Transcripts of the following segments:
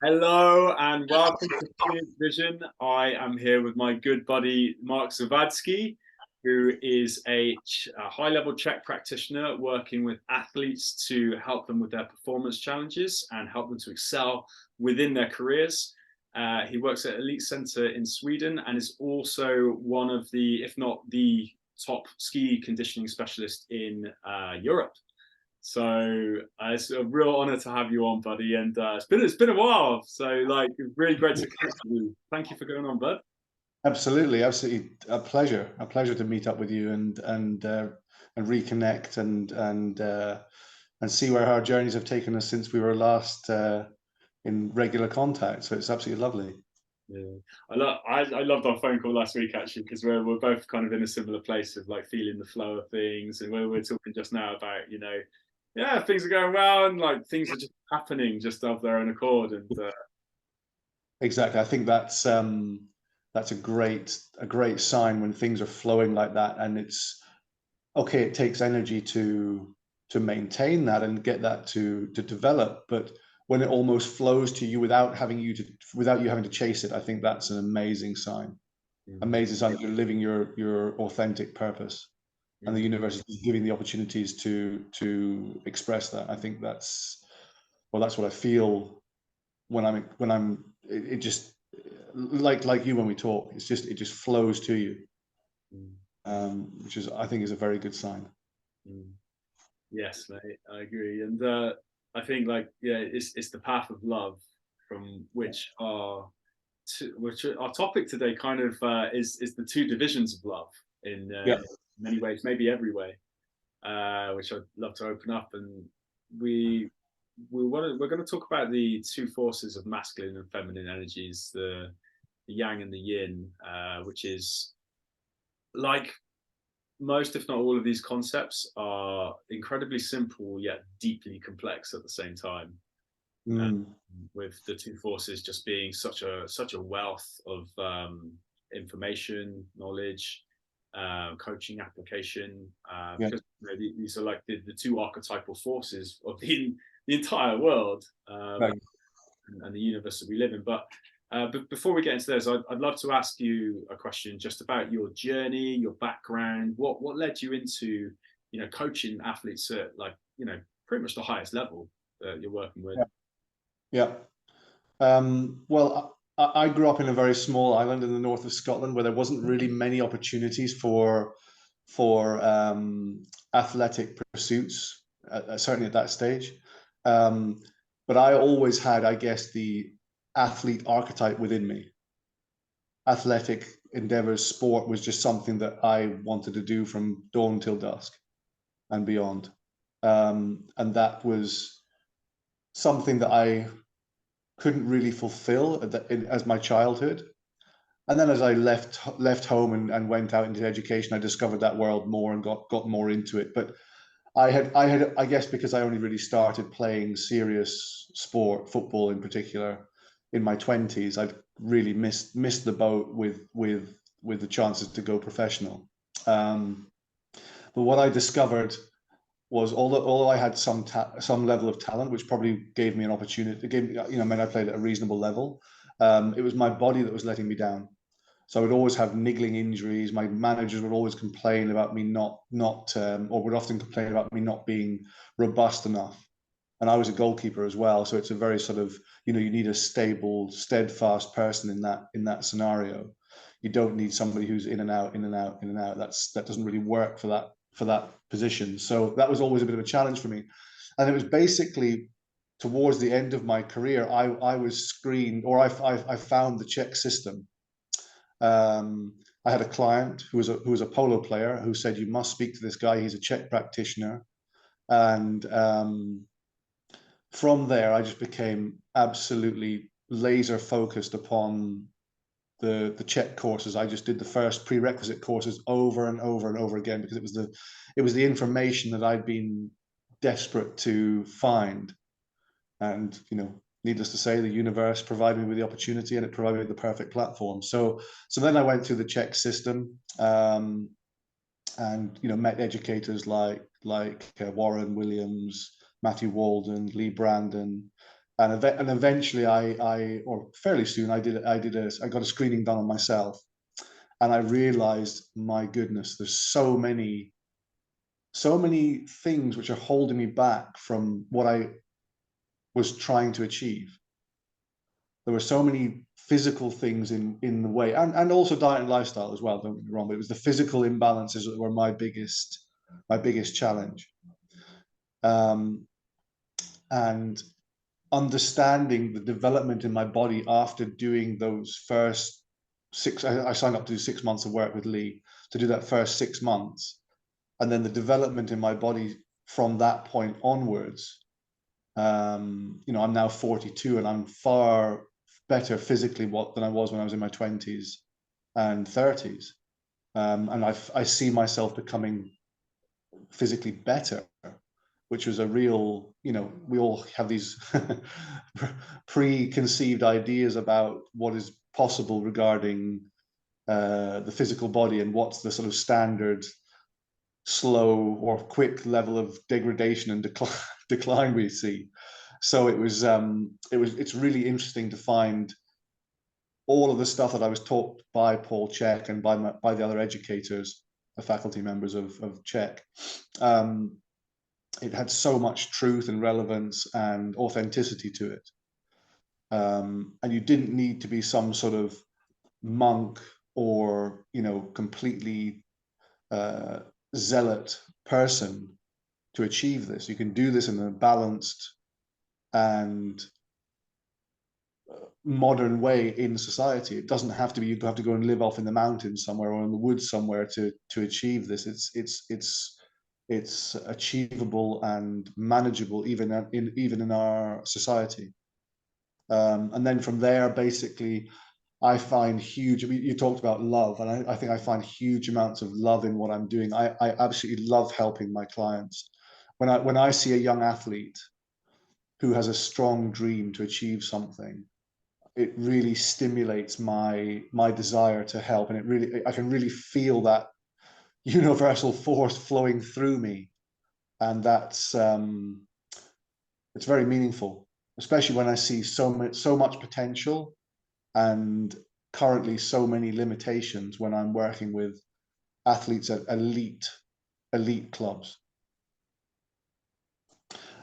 Hello and welcome to Fluent Vision. I am here with my good buddy Mark Zawadski, who is a high-level Czech practitioner working with athletes to help them with their performance challenges and help them to excel within their careers. He works at Elite Center in Sweden and is also one of the, if not the top ski conditioning specialist in Europe. So it's a real honor to have you on, buddy. And it's been a while. So like, it's really great to connect with you. Thank you for going on, bud. Absolutely, absolutely, a pleasure to meet up with you and reconnect and see where our journeys have taken us since we were last in regular contact. So it's absolutely lovely. Yeah, I loved our phone call last week actually because we're both kind of in a similar place of like feeling the flow of things, and we're talking just now about yeah, things are going well and like things are just happening just of their own accord, and Exactly, I think that's a great sign when things are flowing like that, and it's okay. It takes energy to maintain that and get that to develop, but when it almost flows to you without you having to chase it, I think that's an amazing sign. mm, Amazing sign that you're living your authentic purpose, and the mm, universe is giving the opportunities to express that. I think that's what I feel when I'm it just like you when we talk. It just flows to you, mm, which is I think is a very good sign. mm. Yes, mate, I agree. And I think like yeah, it's the path of love from which our topic today kind of is the two divisions of love in Yeah, many ways, maybe every way, which I'd love to open up. And we we're going to talk about the two forces of masculine and feminine energies, the yang and the yin, which is like most, if not all, of these concepts are incredibly simple yet deeply complex at the same time. Uh, mm, with the two forces just being such a wealth of information, knowledge, coaching application, yeah, because these are like the two archetypal forces of the entire world, right. and the universe that we live in. But before we get into those, I'd love to ask you a question just about your journey, your background. What led you into coaching athletes at like pretty much the highest level that you're working with? Yeah, yeah. Well, I grew up in a very small island in the north of Scotland where there wasn't really many opportunities for athletic pursuits, certainly at that stage. Um, but I always had, I guess, the athlete archetype within me. Athletic endeavors, sport was just something that I wanted to do from dawn till dusk and beyond. And that was something that I couldn't really fulfill as my childhood. And then as I left home and went out into education, I discovered that world more and got more into it. But I had I guess because I only really started playing serious sport, football in particular, in my 20s, I'd really missed the boat with the chances to go professional. Um, but what I discovered was although I had some level of talent, which probably gave me an opportunity, it gave me, meant I played at a reasonable level. It was my body that was letting me down. So I would always have niggling injuries. My managers would always complain about me or would often complain about me not being robust enough. And I was a goalkeeper as well, so it's a very sort of, you need a stable, steadfast person in that scenario. You don't need somebody who's in and out, in and out, in and out. That doesn't really work for that position. So that was always a bit of a challenge for me. And it was basically towards the end of my career, I was screened, or I found the Czech system. um, I had a client who was a polo player who said, "You must speak to this guy. He's a Czech practitioner." And from there, I just became absolutely laser focused upon the Czech courses. I just did the first prerequisite courses over and over and over again because it was the information that I'd been desperate to find. And needless to say, the universe provided me with the opportunity, and it provided me the perfect platform. So then I went through the Czech system, and met educators like Warren Williams, Matthew Walden, Lee Brandon, and eventually or fairly soon, I got a screening done on myself, and I realized, my goodness, there's so many things which are holding me back from what I was trying to achieve. There were so many physical things in the way, and also diet and lifestyle as well, don't get me wrong, but it was the physical imbalances that were my biggest challenge. And understanding the development in my body after doing those first I signed up to do 6 months of work with Lee, to do that first 6 months, and then the development in my body from that point onwards. I'm now 42, and I'm far better physically than I was when I was in my 20s and 30s. And I see myself becoming physically better, which was a real, we all have these preconceived ideas about what is possible regarding the physical body, and what's the sort of standard slow or quick level of degradation and decline we see. So it's really interesting to find all of the stuff that I was taught by Paul Chek and by the other educators, the faculty members of Chek. It had so much truth and relevance and authenticity to it. And you didn't need to be some sort of monk or, completely zealot person to achieve this. You can do this in a balanced and modern way in society. It doesn't have to be, you have to go and live off in the mountains somewhere or in the woods somewhere to achieve this. It's achievable and manageable even in our society. And then from there, basically, I find huge, you talked about love, and I think I find huge amounts of love in what I'm doing. I absolutely love helping my clients. When I see a young athlete who has a strong dream to achieve something, it really stimulates my desire to help, and I can really feel that universal force flowing through me, and that's it's very meaningful, especially when I see so much potential and currently so many limitations when I'm working with athletes at elite clubs.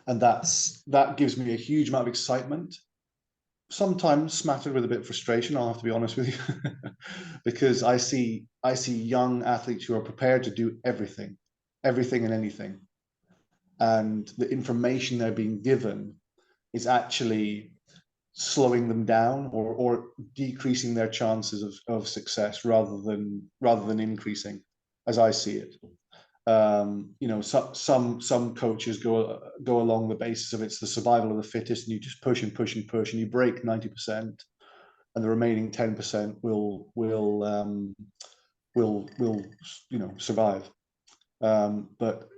And that gives me a huge amount of excitement, sometimes smattered with a bit of frustration, I'll have to be honest with you, because I see young athletes who are prepared to do everything and anything, and the information they're being given is actually slowing them down or decreasing their chances of success rather than increasing, as I see it. Some coaches go along the basis of it's the survival of the fittest, and you just push and push and push, and you break 90%, and the remaining 10% will survive. But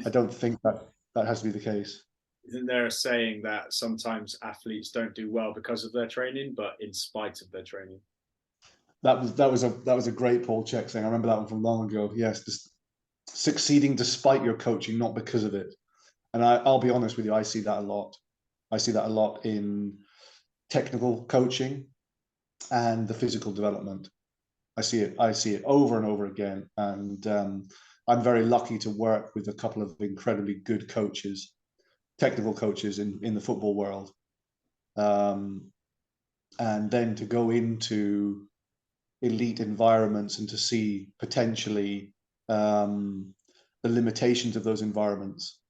I don't think that has to be the case. Isn't there a saying that sometimes athletes don't do well because of their training, but in spite of their training? That was a great Paul Chek saying. I remember that one from long ago. Yes, just succeeding despite your coaching, not because of it. And I'll be honest with you, I see that a lot. I see that a lot in technical coaching and the physical development. I see it over and over again. And I'm very lucky to work with a couple of incredibly good coaches, technical coaches in the football world. And then to go into elite environments and to see potentially the limitations of those environments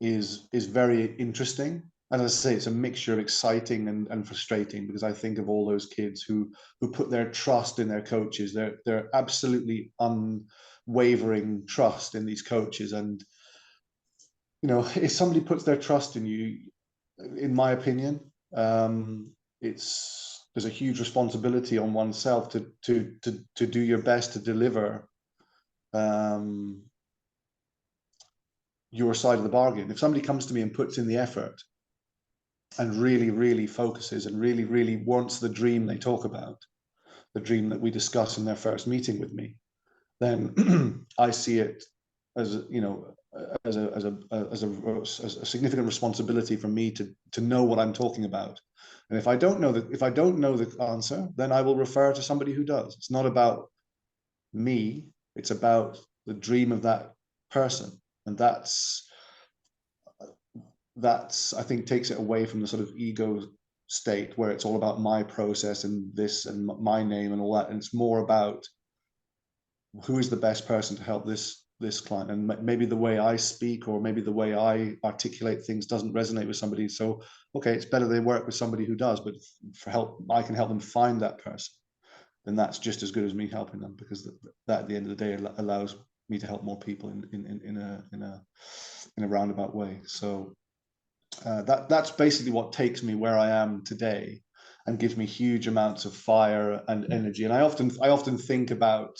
is very interesting. And as I say, it's a mixture of exciting and frustrating, because I think of all those kids who put their trust in their coaches, their absolutely unwavering trust in these coaches. And if somebody puts their trust in you, in my opinion, there's a huge responsibility on oneself to do your best to deliver your side of the bargain. If somebody comes to me and puts in the effort and really, really focuses and really, really wants the dream they talk about, the dream that we discuss in their first meeting with me, then I see it as as a significant responsibility for me to know what I'm talking about. And if I don't know the answer, then I will refer to somebody who does. It's not about me, it's about the dream of that person. And that's I think takes it away from the sort of ego state where it's all about my process and this and my name and all that. And it's more about who is the best person to help this client, and maybe the way I speak or maybe the way I articulate things doesn't resonate with somebody. So, okay, it's better they work with somebody who does, but for help, I can help them find that person. Then that's just as good as me helping them, because that at the end of the day allows me to help more people in a roundabout way. So that's basically what takes me where I am today and gives me huge amounts of fire and energy. And I often think about,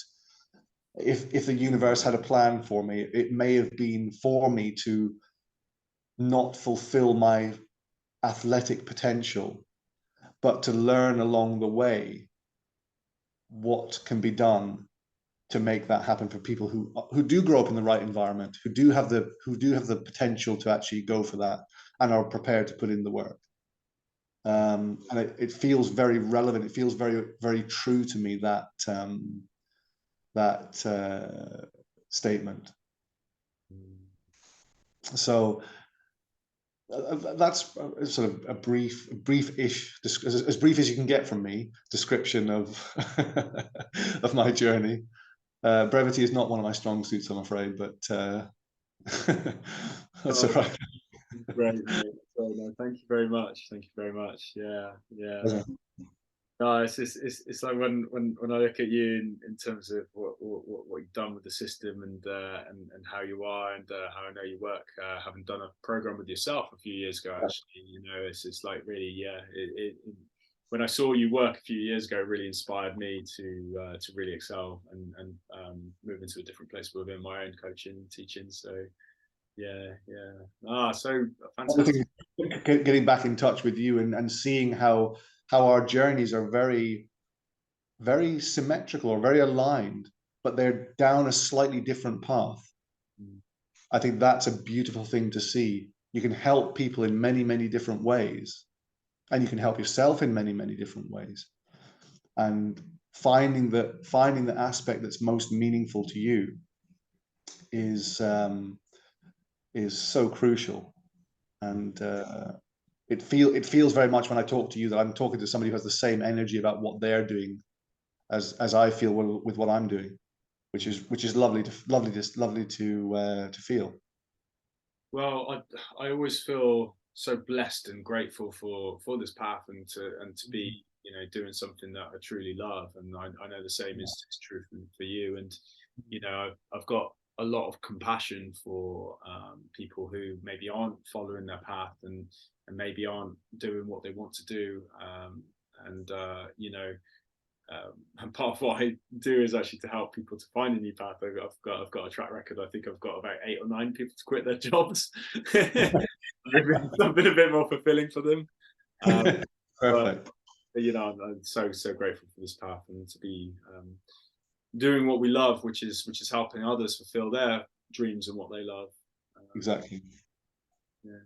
if the universe had a plan for me, it may have been for me to not fulfill my athletic potential, but to learn along the way what can be done to make that happen for people who do grow up in the right environment, who do have the potential to actually go for that and are prepared to put in the work. And it feels very relevant. It feels very, very true to me, that statement. So that's sort of a brief-ish, as brief as you can get from me, description of of my journey. Brevity is not one of my strong suits, I'm afraid, but that's all right. Great, mate. So, no, thank you very much. Thank you very much. Yeah, yeah. No, it's like when I look at you in terms of what you've done with the system and how you are, and how I know you work, having done a program with yourself a few years ago, actually, it's like really, yeah. When I saw you work a few years ago, it really inspired me to really excel and move into a different place within my own coaching and teaching. So yeah. So fantastic. Getting back in touch with you and seeing how our journeys are very, very symmetrical or very aligned, but they're down a slightly different path. I think that's a beautiful thing to see. You can help people in many, many different ways, and you can help yourself in many, many different ways. And finding the aspect that's most meaningful to you is so crucial. And it feels very much when I talk to you that I'm talking to somebody who has the same energy about what they're doing as I feel with what I'm doing, which is lovely to feel. Well, I always feel so blessed and grateful for this path, and to be doing something that I truly love, and I know the same is true for you. And I've got a lot of compassion for people who maybe aren't following their path and maybe aren't doing what they want to do, and and part of what I do is actually to help people to find a new path. I've got a track record. I think I've got about 8 or 9 people to quit their jobs. Something a bit more fulfilling for them. Perfect. But, I'm so grateful for this path, and to be doing what we love, which is helping others fulfill their dreams and what they love. Exactly. Yeah.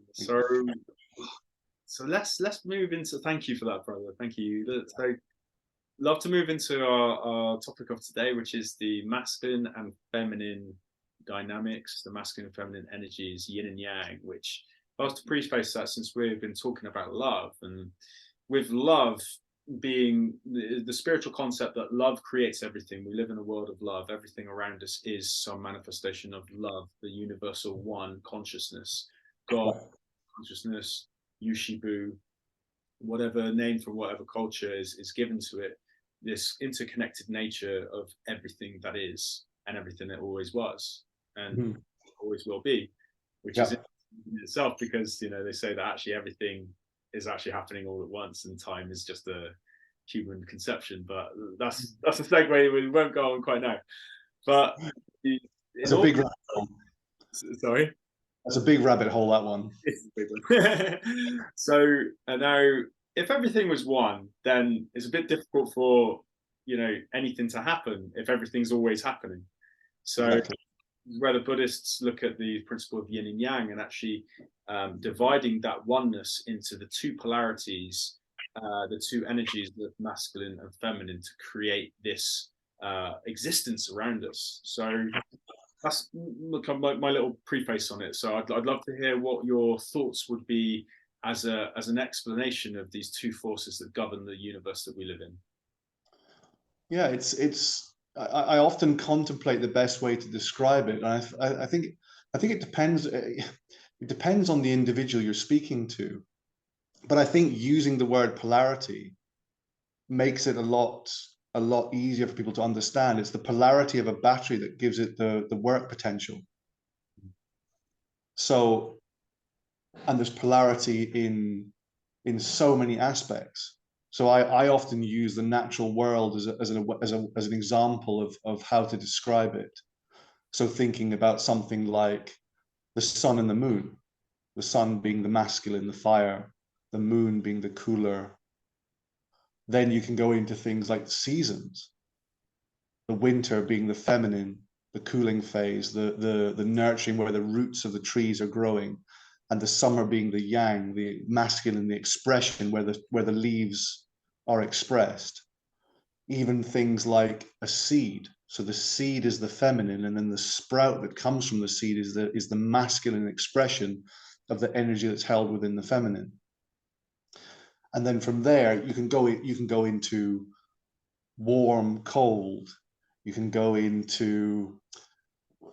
So let's move into. Thank you for that, brother. Thank you. So, love to move into our topic of today, which is the masculine and feminine dynamics, the masculine and feminine energies, yin and yang. Which I was to preface that, since we've been talking about love, and with love being the spiritual concept that love creates everything. We live in a world of love. Everything around us is some manifestation of love, the universal one consciousness, God consciousness, Yushibu, whatever name from whatever culture is given to it, this interconnected nature of everything that is and everything that always was and always will be, which is in itself, because they say that actually everything is actually happening all at once, and time is just a human conception. But that's a segue we won't go on quite now. But it's a big rabbit hole. Sorry, that's a big rabbit hole, that one. It's a big one. So now, if everything was one, then it's a bit difficult for anything to happen if everything's always happening. So where the Buddhists look at the principle of yin and yang, and actually dividing that oneness into the two polarities, the two energies of masculine and feminine, to create this existence around us. So that's my little preface on it. So I'd love to hear what your thoughts would be as an explanation of these two forces that govern the universe that we live in. Yeah, I often contemplate the best way to describe it, and I think it depends. It depends on the individual you're speaking to, but I think using the word polarity makes it a lot easier for people to understand. It's the polarity of a battery that gives it the work potential. So, and there's polarity in so many aspects. So I often use the natural world as an example of how to describe it. So thinking about something like the sun and the moon, the sun being the masculine, the fire, the moon being the cooler. Then you can go into things like the seasons, the winter being the feminine, the cooling phase, the nurturing where the roots of the trees are growing, and the summer being the yang, the masculine, the expression where the leaves are expressed. Even things like a seed. So the seed is the feminine, and then the sprout that comes from the seed is the masculine expression of the energy that's held within the feminine. And then from there, you can go into warm, cold. You can go into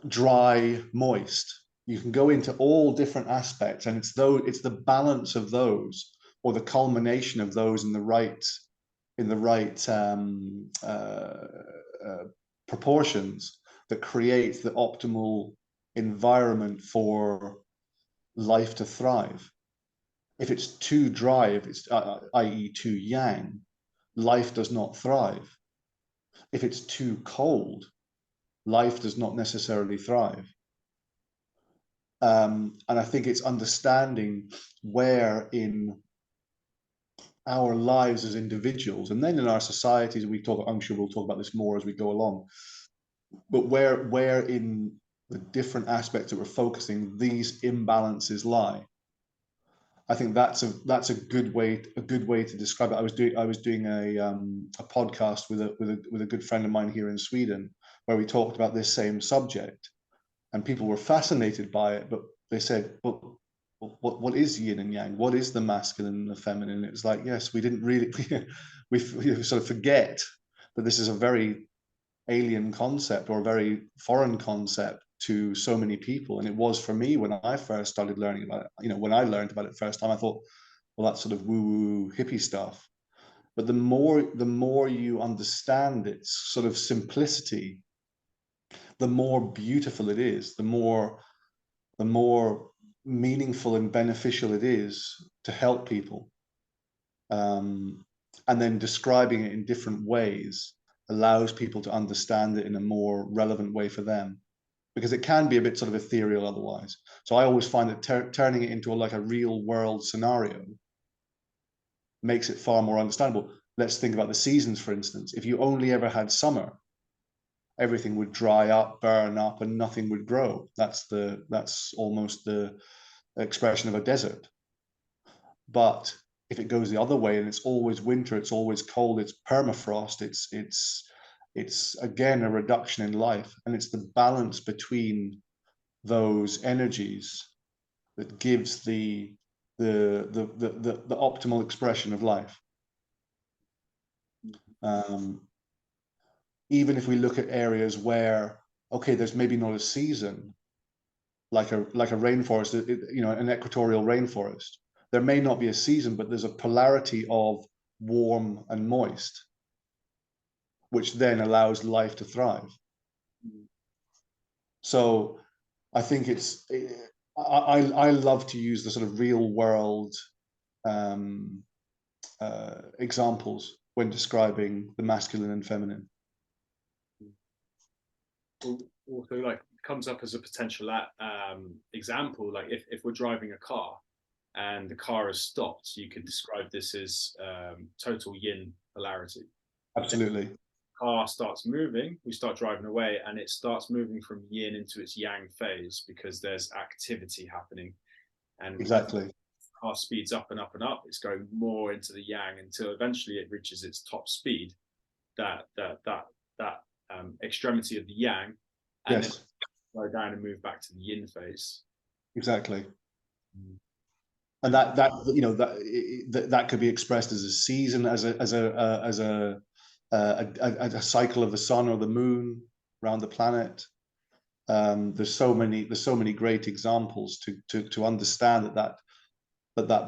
dry, moist. You can go into all different aspects, and it's the balance of those, or the culmination of those in the right proportions, that creates the optimal environment for life to thrive. If it's too dry, if it's i.e. too yang, life does not thrive. If it's too cold, life does not necessarily thrive. And I think it's understanding where in our lives as individuals, and then in our societies, I'm sure we'll talk about this more as we go along, but where in the different aspects that we're focusing, these imbalances lie. I think that's a good way to describe it. I was doing a podcast with a good friend of mine here in Sweden, where we talked about this same subject, and people were fascinated by it, but they said, "But what is yin and yang? What is the masculine and the feminine?" And it was like, yes, we didn't really we sort of forget that this is a very alien concept, or a very foreign concept to so many people. And it was for me when I first started learning about it. When I learned about it first time, I thought, well, that's sort of woo-woo hippie stuff. But the more you understand its sort of simplicity, the more beautiful it is, the more meaningful and beneficial it is to help people. And then describing it in different ways allows people to understand it in a more relevant way for them, because it can be a bit sort of ethereal otherwise. So I always find that turning it into like a real world scenario makes it far more understandable. Let's think about the seasons, for instance. If you only ever had summer, everything would dry up, burn up, and nothing would grow. That's almost the expression of a desert. But if it goes the other way, and it's always winter, it's always cold, it's permafrost, it's again a reduction in life. And it's the balance between those energies that gives the optimal expression of life. Even if we look at areas where, okay, there's maybe not a season, like a rainforest, an equatorial rainforest, there may not be a season, but there's a polarity of warm and moist, which then allows life to thrive. So I think I love to use the sort of real world examples when describing the masculine and feminine. Also, like, comes up as a potential example, like if we're driving a car and the car has stopped, you could describe this as total yin polarity. Absolutely. car starts moving, we start driving away, and it starts moving from yin into its yang phase because there's activity happening. And Exactly. car speeds up and up and up, it's going more into the yang until eventually it reaches its top speed, that extremity of the yang, and Yes. then go down and move back to the yin phase. Exactly. And that you know that could be expressed as a season, as a cycle of the sun or the moon around the planet. There's so many great examples to understand that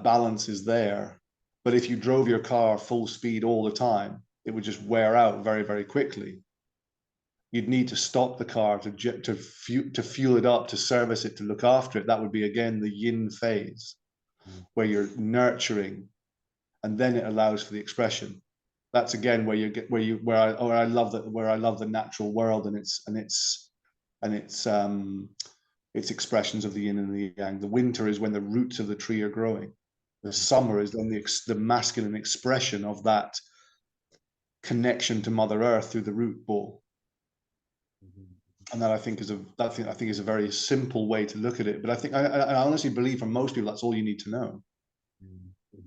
balance is there. But if you drove your car full speed all the time, it would just wear out very, very quickly. You'd need to stop the car to fuel it up, to service it, to look after it. That would be again the yin phase, where you're nurturing, and then it allows for the expression. That's again where you get where I love the natural world and its expressions of the yin and the yang. The winter is when the roots of the tree are growing. The summer is then the masculine expression of that connection to Mother Earth through the root ball. And that I think is a very simple way to look at it. But I honestly believe for most people that's all you need to know.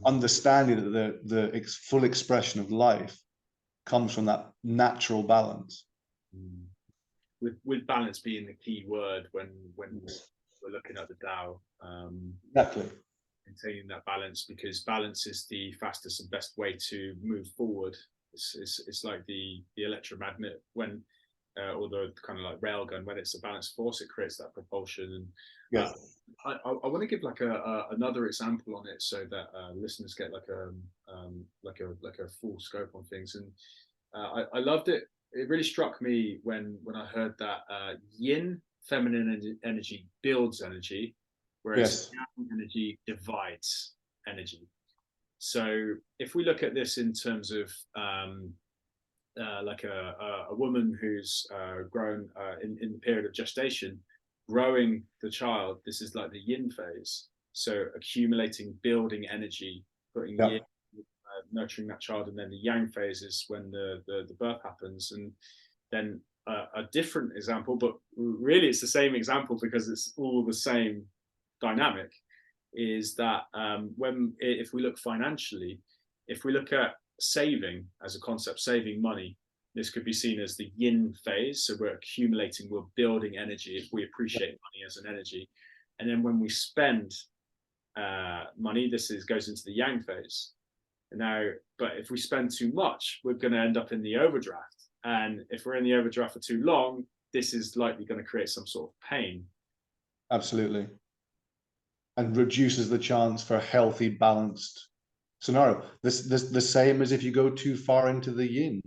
Understanding that the full expression of life comes from that natural balance. With balance being the key word when we're looking at the Tao. Exactly. Maintaining that balance, because balance is the fastest and best way to move forward. It's like the electromagnet when or the kind of like railgun, when it's a balanced force, it creates that propulsion. And yeah, I want to give like another example on it so that listeners get like a full scope on things. And I loved it. It really struck me when I heard that yin, feminine energy, builds energy, whereas yang energy divides energy. So if we look at this in terms of like a woman who's grown in the period of gestation, growing the child, this is like the yin phase. So accumulating, building energy, putting yin, nurturing that child, and then the yang phase is when the birth happens. And then a different example, but really it's the same example because it's all the same dynamic, is that if we look financially, if we look at saving as a concept, saving money, this could be seen as the yin phase. So we're accumulating, we're building energy if we appreciate money as an energy. And then when we spend money, goes into the yang phase. Now, but if we spend too much, we're going to end up in the overdraft. And if we're in the overdraft for too long, this is likely going to create some sort of pain. Absolutely. And reduces the chance for a healthy, balanced scenario. This the same as if you go too far into the yin.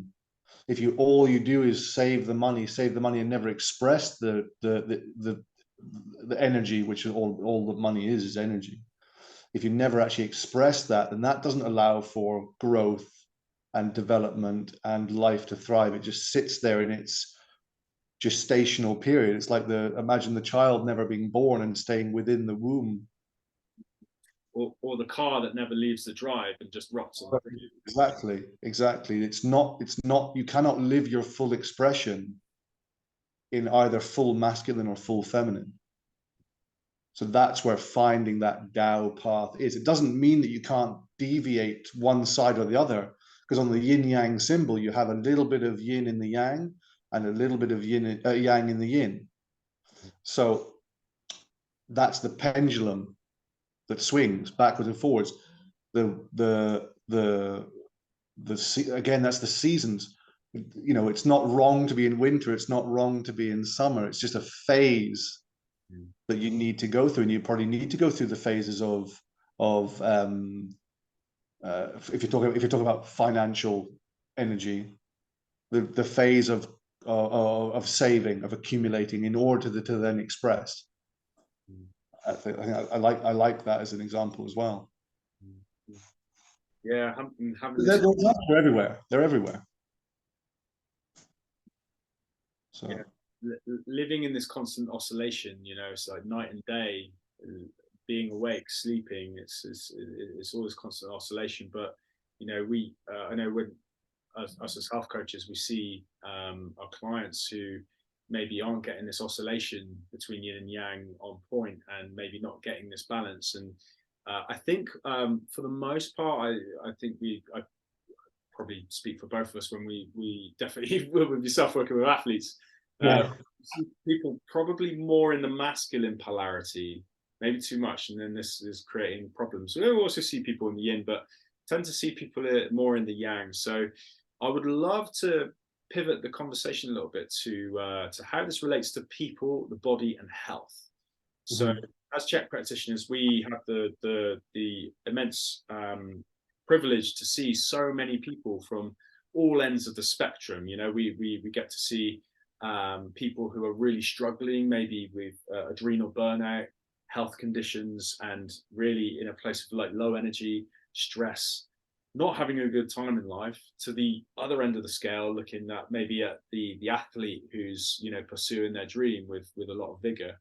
If all you do is save the money and never express the energy, which is all the money is energy. If you never actually express that, then that doesn't allow for growth and development and life to thrive. It just sits there in its gestational period. It's like imagine the child never being born and staying within the womb. Or the car that never leaves the drive and just rots on. Exactly. It's not, you cannot live your full expression in either full masculine or full feminine. So that's where finding that Tao path is. It doesn't mean that you can't deviate one side or the other, because on the yin yang symbol, you have a little bit of yin in the yang and a little bit of yang in the yin. So that's the pendulum that swings backwards and forwards. Again, that's the seasons. You know, it's not wrong to be in winter. It's not wrong to be in summer. It's just a phase that you need to go through, and you probably need to go through the phases of if you're talking about financial energy, the phase of saving, of accumulating in order to then express. I think I like that as an example as well. Yeah, they're everywhere. They're everywhere. So yeah. Living in this constant oscillation, you know, it's like night and day, being awake, sleeping. It's all this constant oscillation. But you know, I know when us as health coaches, we see our clients who maybe aren't getting this oscillation between yin and yang on point, and maybe not getting this balance. And I think for the most part, I think I probably speak for both of us when we definitely with yourself working with athletes. People probably more in the masculine polarity, maybe too much, and then this is creating problems. We also see people in the yin, but tend to see people more in the yang. So I would love to pivot the conversation a little bit to how this relates to people, the body, and health. So as CHEK practitioners, we have the immense privilege to see so many people from all ends of the spectrum. You know, we get to see people who are really struggling, maybe with adrenal burnout, health conditions, and really in a place of like low energy, stress, not having a good time in life, to the other end of the scale, looking at maybe at the athlete who's, you know, pursuing their dream with a lot of vigor.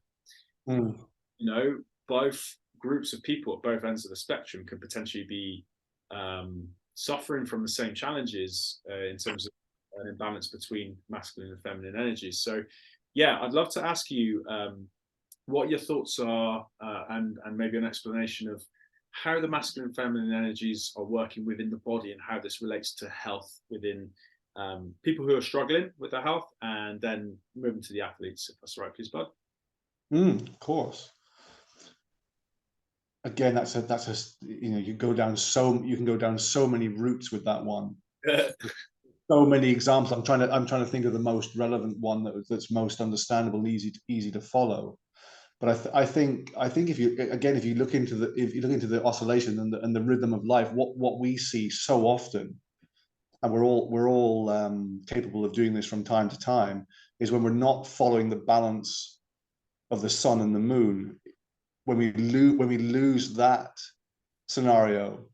You know, both groups of people at both ends of the spectrum could potentially be suffering from the same challenges in terms of an imbalance between masculine and feminine energies. So yeah, I'd love to ask you what your thoughts are, and maybe an explanation of how the masculine and feminine energies are working within the body, and how this relates to health within people who are struggling with their health, and then moving to the athletes, if that's right, please, Bud. Of course. Again, that's a you know, you can go down so many routes with that one. So many examples. I'm trying to think of the most relevant one that's most understandable and easy to follow. But I think if you look into the oscillation and the rhythm of life, what we see so often, and we're all capable of doing this from time to time, is when we're not following the balance of the sun and the moon. When we lose that scenario,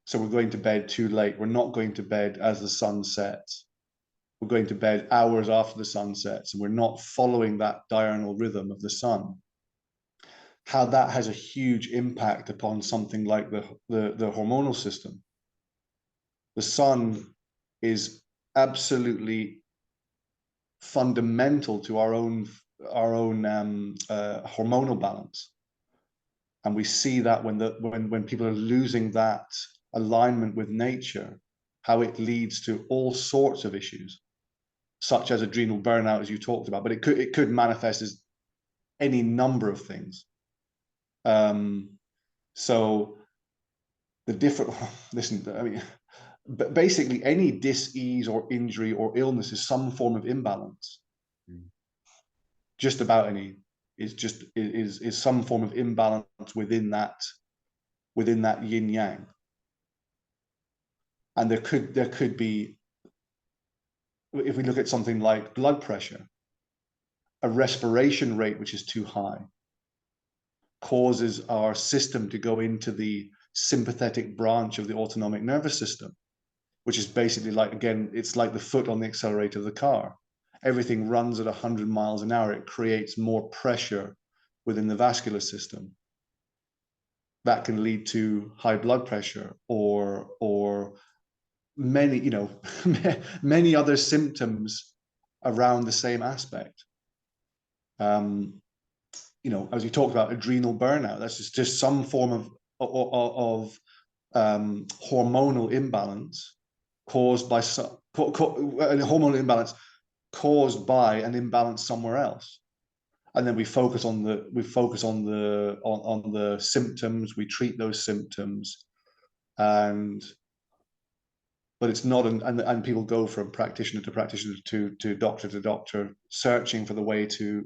so we're going to bed too late, we're not going to bed as the sun sets, we're going to bed hours after the sun sets, and we're not following that diurnal rhythm of the sun, how that has a huge impact upon something like the hormonal system. The sun is absolutely fundamental to our own hormonal balance. And we see that when people are losing that alignment with nature, how it leads to all sorts of issues, such as adrenal burnout, as you talked about. But it could manifest as any number of things. So the different listen, I mean, but basically any dis-ease or injury or illness is some form of imbalance. Just about any is some form of imbalance within that yin yang. And there could be, if we look at something like blood pressure, a respiration rate which is too high causes our system to go into the sympathetic branch of the autonomic nervous system, which is basically like, again, it's like the foot on the accelerator of the car. Everything runs at 100 miles an hour. It creates more pressure within the vascular system. That can lead to high blood pressure or many, you know, many other symptoms around the same aspect. You know, as you talked about adrenal burnout, that's just some form of hormonal imbalance caused by hormonal imbalance caused by an imbalance somewhere else. And then we focus on the symptoms, we treat those symptoms, but it's not and people go from practitioner to practitioner to doctor, searching for the way to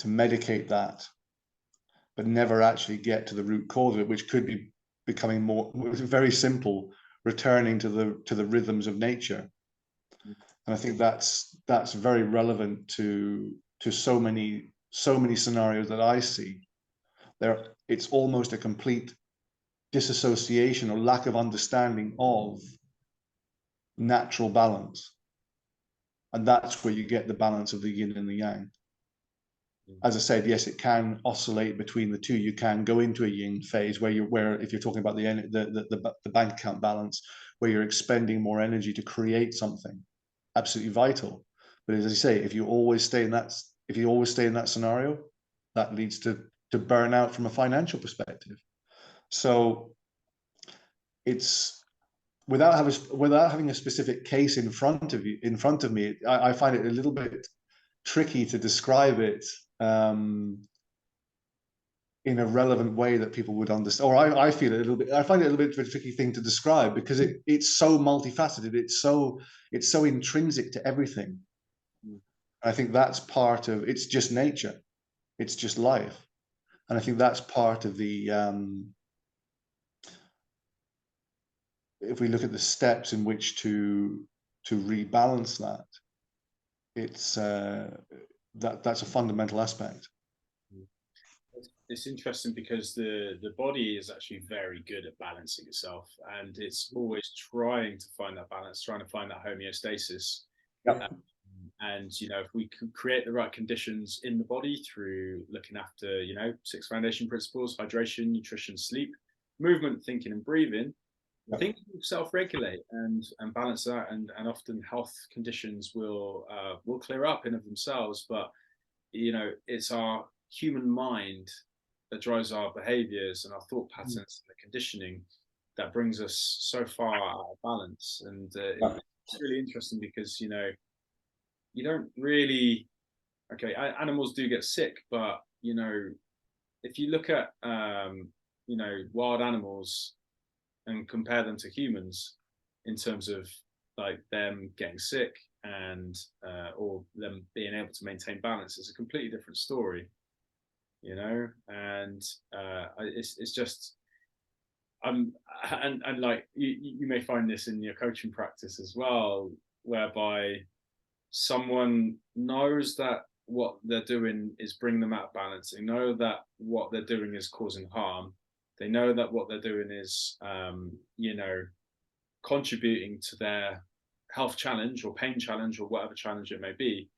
medicate that, but never actually get to the root cause of it, which could be becoming more very simple, returning to the rhythms of nature. And I think that's very relevant to so many scenarios that I see. It's almost a complete disassociation or lack of understanding of natural balance, and that's where you get the balance of the yin and the yang. As I said, yes, it can oscillate between the two. You can go into a yin phase where if you're talking about the bank account balance, where you're expending more energy to create something absolutely vital. But as I say, if you always stay in that scenario, that leads to burnout from a financial perspective. So it's without having a specific case in front of me, I find it a little bit tricky to describe it in a relevant way that people would understand. Or I find it a little bit of a tricky thing to describe because it's so multifaceted. It's so intrinsic to everything. I think that's part of it's just nature. It's just life. And I think that's part of the if we look at the steps in which to rebalance that, it's that's a fundamental aspect. It's interesting because the body is actually very good at balancing itself, and it's always trying to find that balance, trying to find that homeostasis. Yep. And if we can create the right conditions in the body through looking after 6 foundation principles: hydration, nutrition, sleep, movement, thinking, and breathing, things will self-regulate and balance that, and often health conditions will clear up in of themselves. But it's our human mind that drives our behaviors and our thought patterns and the conditioning that brings us so far out of balance. And it's really interesting because you don't really animals do get sick, but if you look at wild animals and compare them to humans in terms of like them getting sick and or them being able to maintain balance, is a completely different story. And it's just and like you may find this in your coaching practice as well, whereby someone knows that what they're doing is bringing them out of balance. They know that what they're doing is causing harm. They know that what they're doing is contributing to their health challenge or pain challenge or whatever challenge it may be.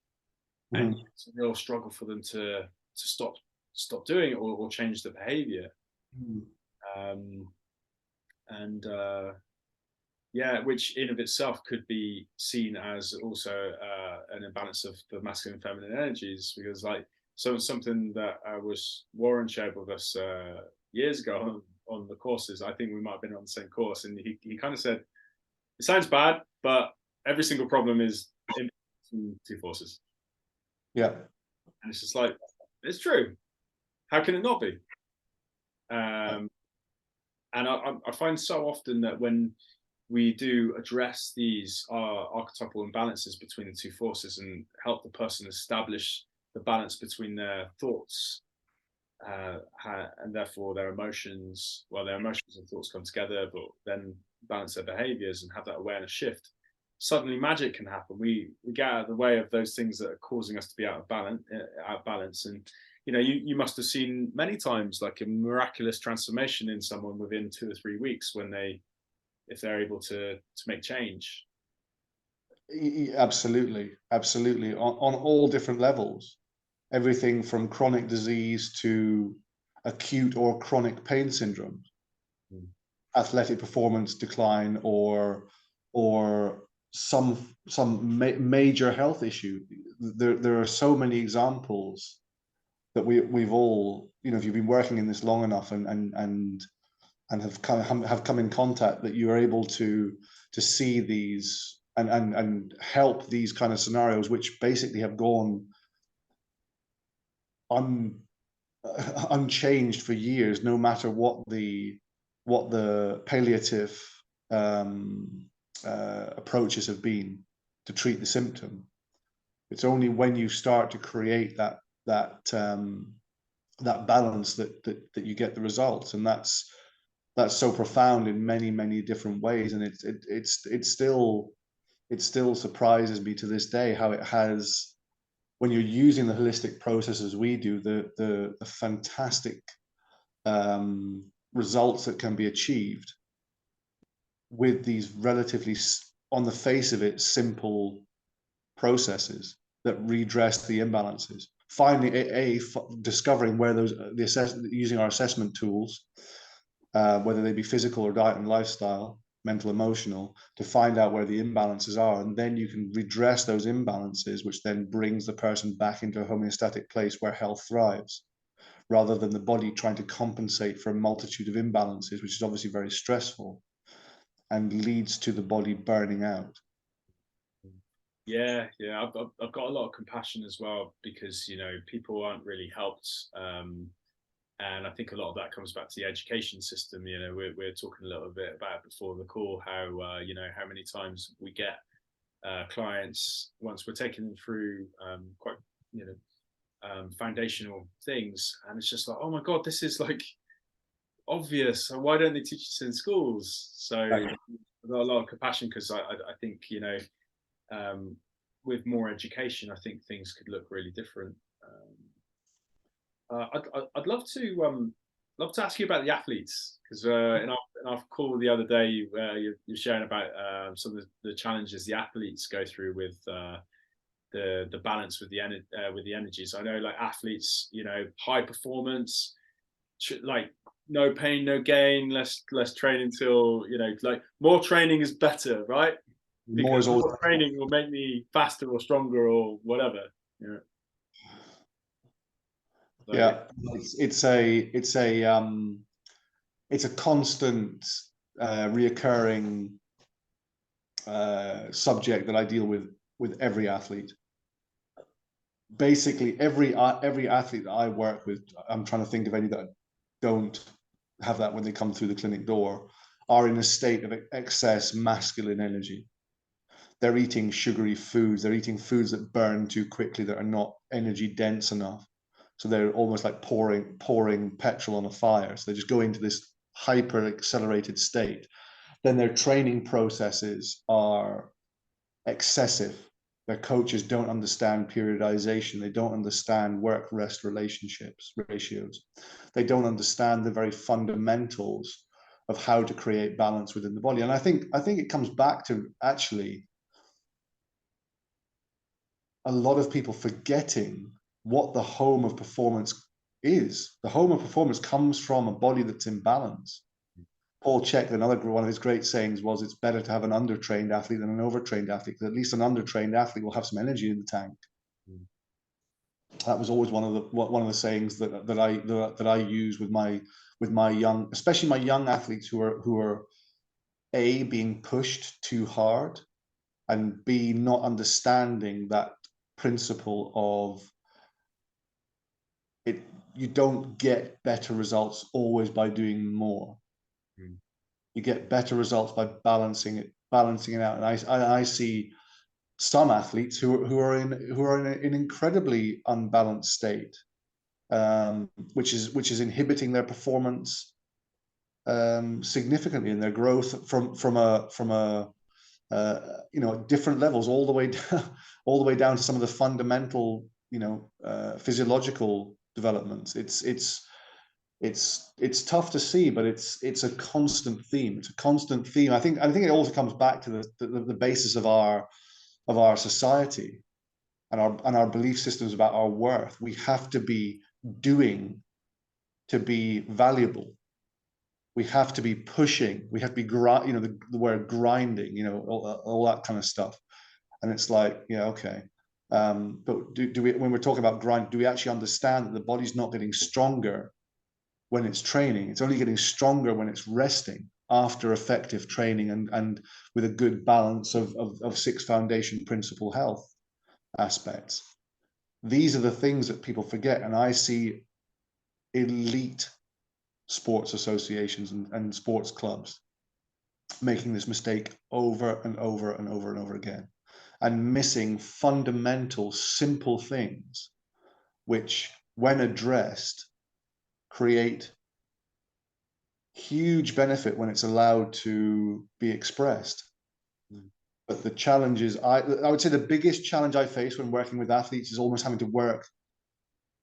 And it's a real struggle for them to stop doing it or change the behavior. Which in of itself could be seen as also an imbalance of the masculine and feminine energies, because something that was Warren shared with us years ago on the courses. I think we might have been on the same course, and he kind of said, it sounds bad, but every single problem is in two forces. Yeah. And it's just like, it's true. How can it not be? And I find so often that when we do address these archetypal imbalances between the two forces and help the person establish the balance between their thoughts and therefore their emotions, their emotions and thoughts come together, but then balance their behaviors and have that awareness shift, suddenly magic can happen. We get out of the way of those things that are causing us to be out of balance. And you must have seen many times like a miraculous transformation in someone within 2 or 3 weeks if they're able to make change. Absolutely on all different levels, everything from chronic disease to acute or chronic pain syndrome, athletic performance decline, or some major health issue. There are so many examples that we've all, if you've been working in this long enough and have come in contact, that you are able to see these and help these kind of scenarios, which basically have gone unchanged for years, no matter what the palliative approaches have been to treat the symptom. It's only when you start to create that balance that you get the results, and that's so profound in many different ways. And it still surprises me to this day how it has, when you're using the holistic processes we do, the fantastic results that can be achieved with these relatively, on the face of it, simple processes that redress the imbalances. finding discovering where those using our assessment tools, whether they be physical or diet and lifestyle, mental, emotional, to find out where the imbalances are, and then you can redress those imbalances, which then brings the person back into a homeostatic place where health thrives, rather than the body trying to compensate for a multitude of imbalances, which is obviously very stressful and leads to the body burning out. Yeah, yeah, I've got a lot of compassion as well, because people aren't really helped, and I think a lot of that comes back to the education system. We're talking a little bit about before the call how how many times we get clients, once we're taking them through quite foundational things, and it's just like, oh my god, this is like obvious, so why don't they teach this in schools? So I've got a lot of compassion, because I think with more education, I think things could look really different. I'd love to ask you about the athletes, because in our call the other day, you're sharing about some of the challenges the athletes go through with the balance with the energies. I know, like, athletes, high performance, like no pain, no gain, less train until like more training is better, right? Because more training will make me faster or stronger or whatever. Yeah. So, yeah, it's a constant reoccurring subject that I deal with every athlete. Basically, every athlete that I work with, I'm trying to think of any that don't have that when they come through the clinic door, are in a state of excess masculine energy. They're eating sugary foods. They're eating foods that burn too quickly, that are not energy dense enough. So they're almost like pouring petrol on a fire. So they just go into this hyper accelerated state. Then their training processes are excessive. Their coaches don't understand periodization. They don't understand work-rest ratios. They don't understand the very fundamentals of how to create balance within the body. And I think it comes back to actually a lot of people forgetting what the home of performance is. The home of performance comes from a body that's in balance. Paul Chek, another one of his great sayings was, it's better to have an undertrained athlete than an overtrained athlete, because at least an undertrained athlete will have some energy in the tank. That was always one of the sayings that I use with my young, especially my young athletes who are A, being pushed too hard, and B, not understanding that principle of it. You don't get better results always by doing more. You get better results by balancing it out. And I see some athletes who are in an incredibly unbalanced state, which is inhibiting their performance significantly, in their growth from a different levels, all the way down to some of the fundamental physiological developments. It's tough to see, but it's a constant theme. It's a constant theme. I think it also comes back to the basis of our society and our belief systems about our worth. We have to be doing to be valuable. We have to be pushing. We have to be the word grinding. All that kind of stuff. And it's like, yeah, okay. But do we, when we're talking about grind, do we actually understand that the body's not getting stronger when it's training? It's only getting stronger when it's resting after effective training and with a good balance of 6 foundation principle health aspects. These are the things that people forget. And I see elite sports associations and sports clubs making this mistake over and over and over and over again, and missing fundamental, simple things, which, when addressed, create huge benefit when it's allowed to be expressed. But the challenge is, I would say the biggest challenge I face when working with athletes is almost having to work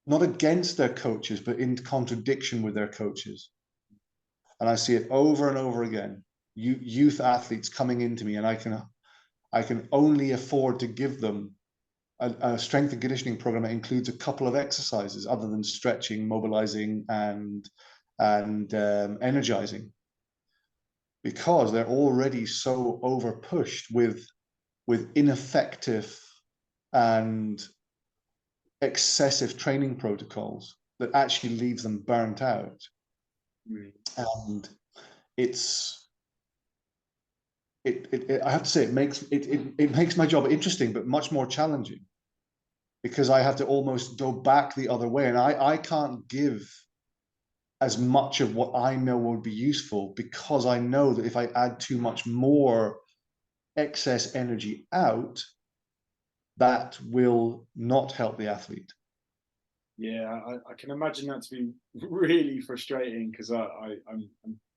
not against their coaches, but in contradiction with their coaches. And I see it over and over again. Youth athletes coming into me, and I can only afford to give them a strength and conditioning program that includes a couple of exercises other than stretching, mobilizing, and energizing, because they're already so over pushed with ineffective and excessive training protocols that actually leaves them burnt out. And I have to say, it makes my job interesting, but much more challenging, because I have to almost go back the other way, and I can't give as much of what I know would be useful, because I know that if I add too much more excess energy out, that will not help the athlete. Yeah, I can imagine that to be really frustrating, because I'm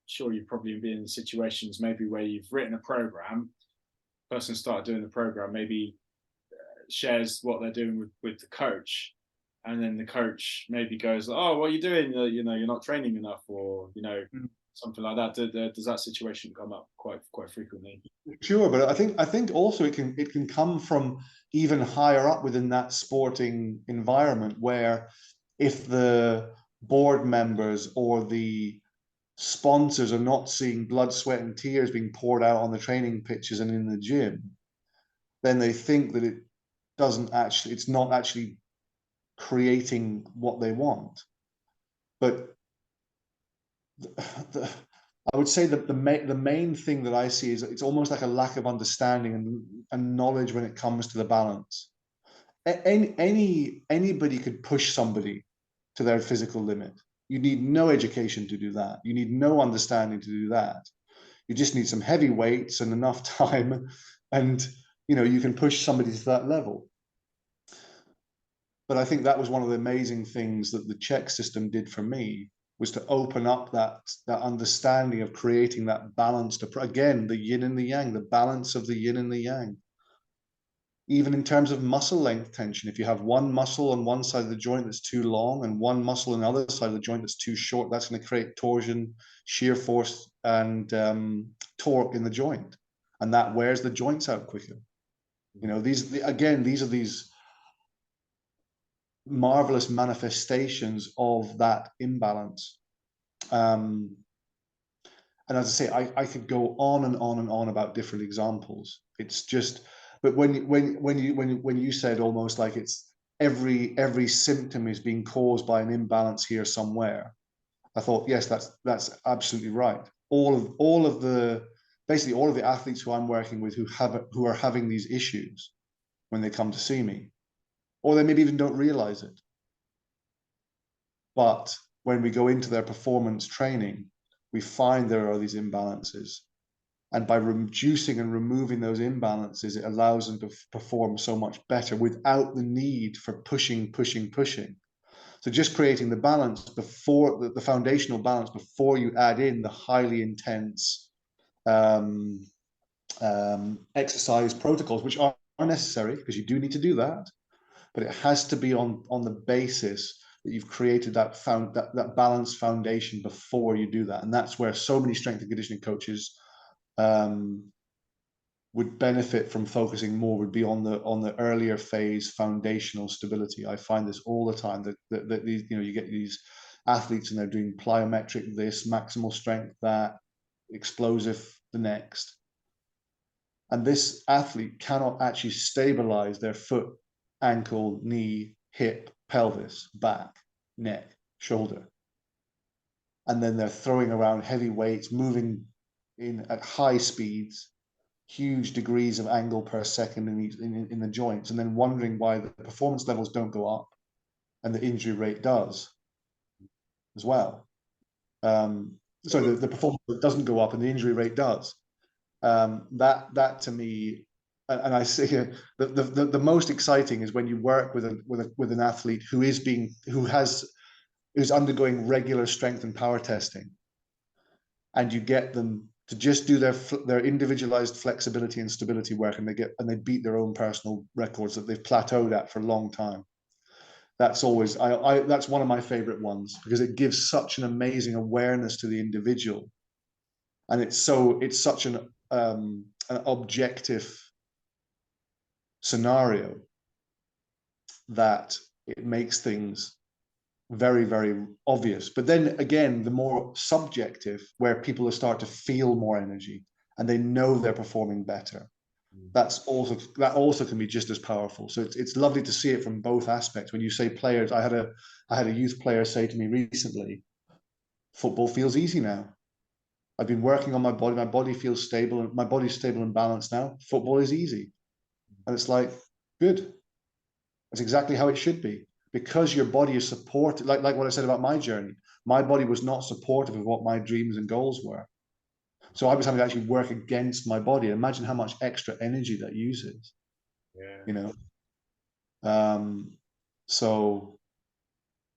sure you've probably been in situations maybe where you've written a program, person started doing the program, maybe shares what they're doing with the coach, and then the coach maybe goes, "Oh, what are you doing? You're not training enough," or something like that. Does that situation come up quite frequently? Sure, but I think also it can come from even higher up within that sporting environment, where if the board members or the sponsors are not seeing blood, sweat, and tears being poured out on the training pitches and in the gym, then they think that it's not actually creating what they want. But I would say that the main thing that I see is it's almost like a lack of understanding and knowledge when it comes to the balance. Anybody could push somebody to their physical limit. You need no education to do that. You need no understanding to do that. You just need some heavy weights and enough time, and you can push somebody to that level. But I think that was one of the amazing things that the Czech system did for me, was to open up that understanding of creating that balance, again, the yin and the yang, the balance of the yin and the yang. Even in terms of muscle length tension, if you have one muscle on one side of the joint that's too long and one muscle on the other side of the joint that's too short, that's going to create torsion, shear force, and torque in the joint, and that wears the joints out quicker. These are these marvelous manifestations of that imbalance. And as I say, I could go on and on and on about different examples. It's just, but when you said almost like it's every symptom is being caused by an imbalance here somewhere, I thought, yes, that's absolutely right. Basically all of the athletes who I'm working with who are having these issues when they come to see me, or they maybe even don't realize it. But when we go into their performance training, we find there are these imbalances. And by reducing and removing those imbalances, it allows them to perform so much better without the need for pushing. So just creating the balance before, the foundational balance, before you add in the highly intense exercise protocols, which are necessary, because you do need to do that, but it has to be on the basis that you've created that balanced foundation before you do that. And that's where so many strength and conditioning coaches would benefit from focusing more, would be on the earlier phase foundational stability. I find this all the time, that these, you get these athletes and they're doing plyometric this, maximal strength that, explosive the next, and this athlete cannot actually stabilize their foot, ankle, knee, hip, pelvis, back, neck, shoulder. And then they're throwing around heavy weights, moving at high speeds, huge degrees of angle per second in the joints, and then wondering why the performance levels don't go up and the injury rate does as well. So the performance doesn't go up and the injury rate does. That to me, and I see the most exciting is when you work with an athlete who's undergoing regular strength and power testing, and you get them to just do their individualized flexibility and stability work, and they beat their own personal records that they've plateaued at for a long time. That's always that's one of my favorite ones, because it gives such an amazing awareness to the individual, and it's such an objective scenario that it makes things very, very obvious. But then again, the more subjective, where people start to feel more energy and they know they're performing better, that also can be just as powerful. So it's lovely to see it from both aspects. When you say players, I had a youth player say to me recently, football feels easy now. I've been working on my body. My body feels stable. My body's stable and balanced now. Football is easy. And it's like, good. That's exactly how it should be. Because your body is supported, like what I said about my journey. My body was not supportive of what my dreams and goals were. So I was having to actually work against my body. Imagine how much extra energy that uses. Yeah. You know. So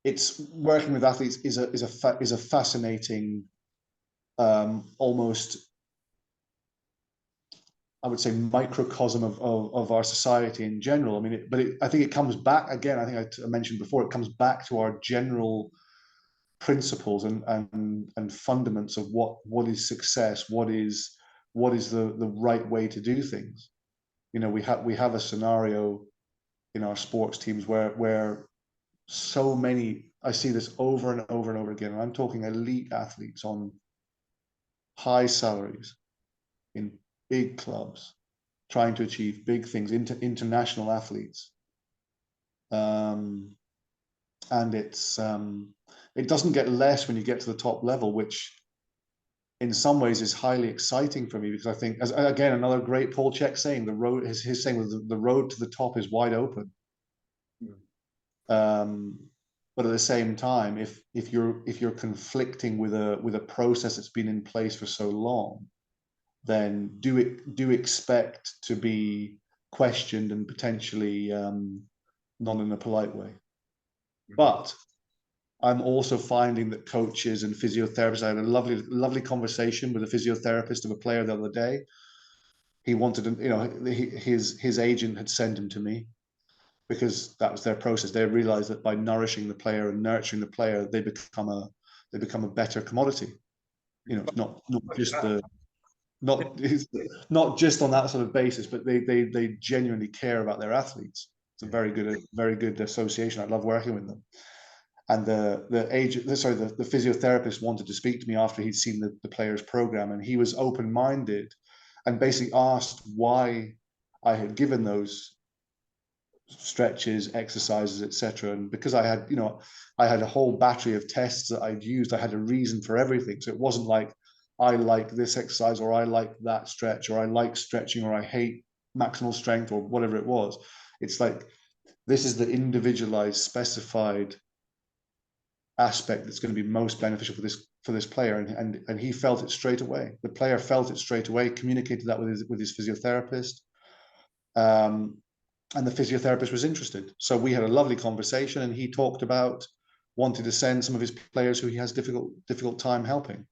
it's working with athletes is a fascinating, almost, I would say, microcosm of our society in general. I mean, I think it comes back again. I think I mentioned before, it comes back to our general principles and fundaments of what is success, what is the right way to do things. You know, we have a scenario in our sports teams where so many, I see this over and over and over again, and I'm talking elite athletes on high salaries in big clubs trying to achieve big things, international athletes. And it doesn't get less when you get to the top level, which in some ways is highly exciting for me, because I think, as again, another great Paul Chek saying, his saying was the road to the top is wide open. But at the same time, if you're conflicting with a process that's been in place for so long, then do expect to be questioned and potentially not in a polite way. But I'm also finding that coaches and physiotherapists, I had a lovely conversation with a physiotherapist of a player the other day. He wanted to, you know, his agent had sent him to me because that was their process. They realized that by nourishing the player and nurturing the player, they become a better commodity. You know, not just on that sort of basis, but they genuinely care about their athletes. It's a very good association. I love working with them. And the physiotherapist wanted to speak to me after he'd seen the player's program, and he was open-minded and basically asked why I had given those stretches, exercises, etc. And because I had a whole battery of tests that I'd used, I had a reason for everything. So it wasn't like I like this exercise or I like that stretch or I like stretching or I hate maximal strength or whatever it was. It's like, this is the individualized, specified aspect that's going to be most beneficial for this player, and he felt it straight away. The player felt it straight away, communicated that with his physiotherapist, and the physiotherapist was interested. So we had a lovely conversation, and he talked about wanting to send some of his players who he has difficult time helping.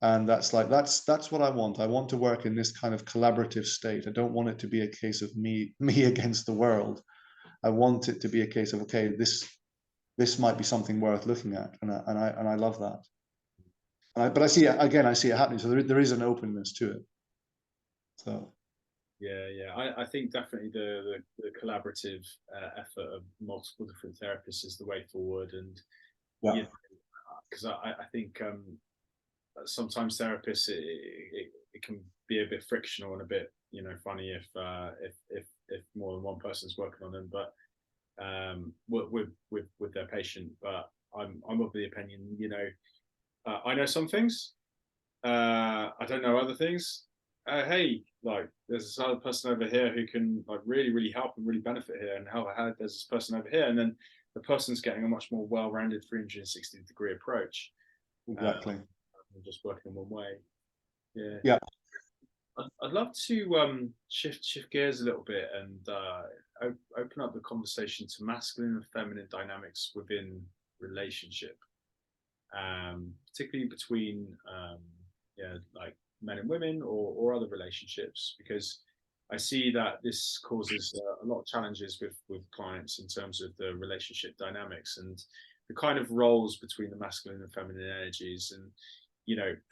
And that's what I want. I want to work in this kind of collaborative state. I don't want it to be a case of me against the world. I want it to be a case of, okay, this might be something worth looking at, and I love that. But I see it happening. So there is an openness to it. So I think definitely the collaborative effort of multiple different therapists is the way forward, and because I think sometimes therapists it can be a bit frictional and a bit funny if more than one person's working on them, but with their patient. But I'm of the opinion, I know some things, I don't know other things. Hey, like there's this other person over here who can like really help and really benefit here, and how there's this person over here, and then the person's getting a much more well-rounded 360-degree approach. Exactly. Just working in one way. Yeah. I'd love to shift gears a little bit and open up the conversation to masculine and feminine dynamics within relationship, particularly between like men and women or other relationships, because I see that this causes a lot of challenges with clients in terms of the relationship dynamics and the kind of roles between the masculine and feminine energies. And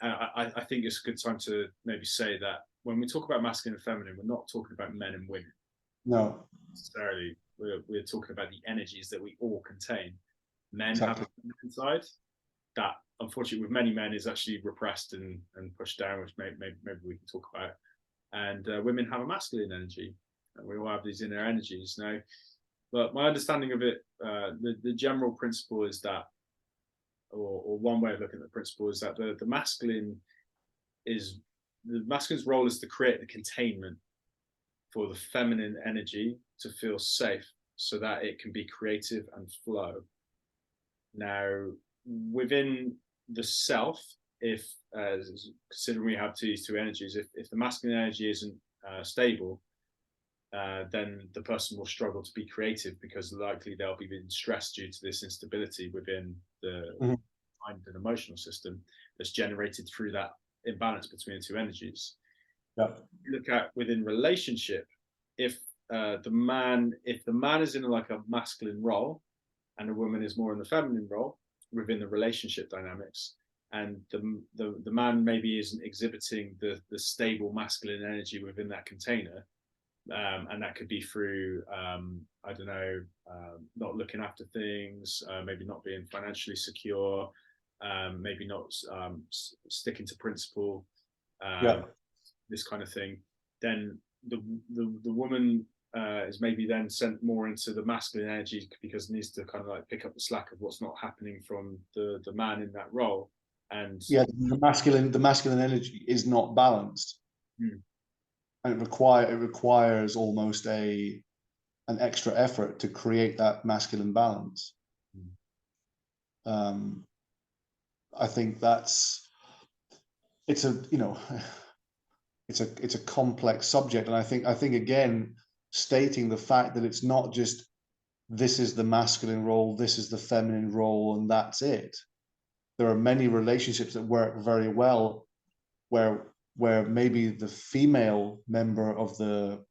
I think it's a good time to maybe say that when we talk about masculine and feminine, we're not talking about men and women. No. Necessarily. we're talking about the energies that we all contain. Men have Exactly. a feminine side that, unfortunately, with many men is actually repressed and pushed down, which maybe we can talk about. And women have a masculine energy, and we all have these inner energies now. But my understanding of it, the general principle is that, or one way of looking at the principle is that the masculine is the masculine's role is to create the containment for the feminine energy to feel safe so that it can be creative and flow. Now, within the self, if considering we have these two energies, if the masculine energy isn't stable, then the person will struggle to be creative because likely they'll be in stress due to this instability within the mind and emotional system that's generated through that imbalance between the two energies. Yeah. Look at within relationship, if the man is in like a masculine role and a woman is more in the feminine role within the relationship dynamics, and the man maybe isn't exhibiting the stable masculine energy within that container, and that could be through I don't know, not looking after things, maybe not being financially secure, maybe not sticking to principle, this kind of thing. Then the woman is maybe then sent more into the masculine energy because it needs to kind of like pick up the slack of what's not happening from the man in that role. And the masculine energy is not balanced. And it requires almost an extra effort to create that masculine balance. I think it's a complex subject, and I think again, stating the fact that it's not just this is the masculine role, this is the feminine role, and that's it. There are many relationships that work very well where maybe the female member of the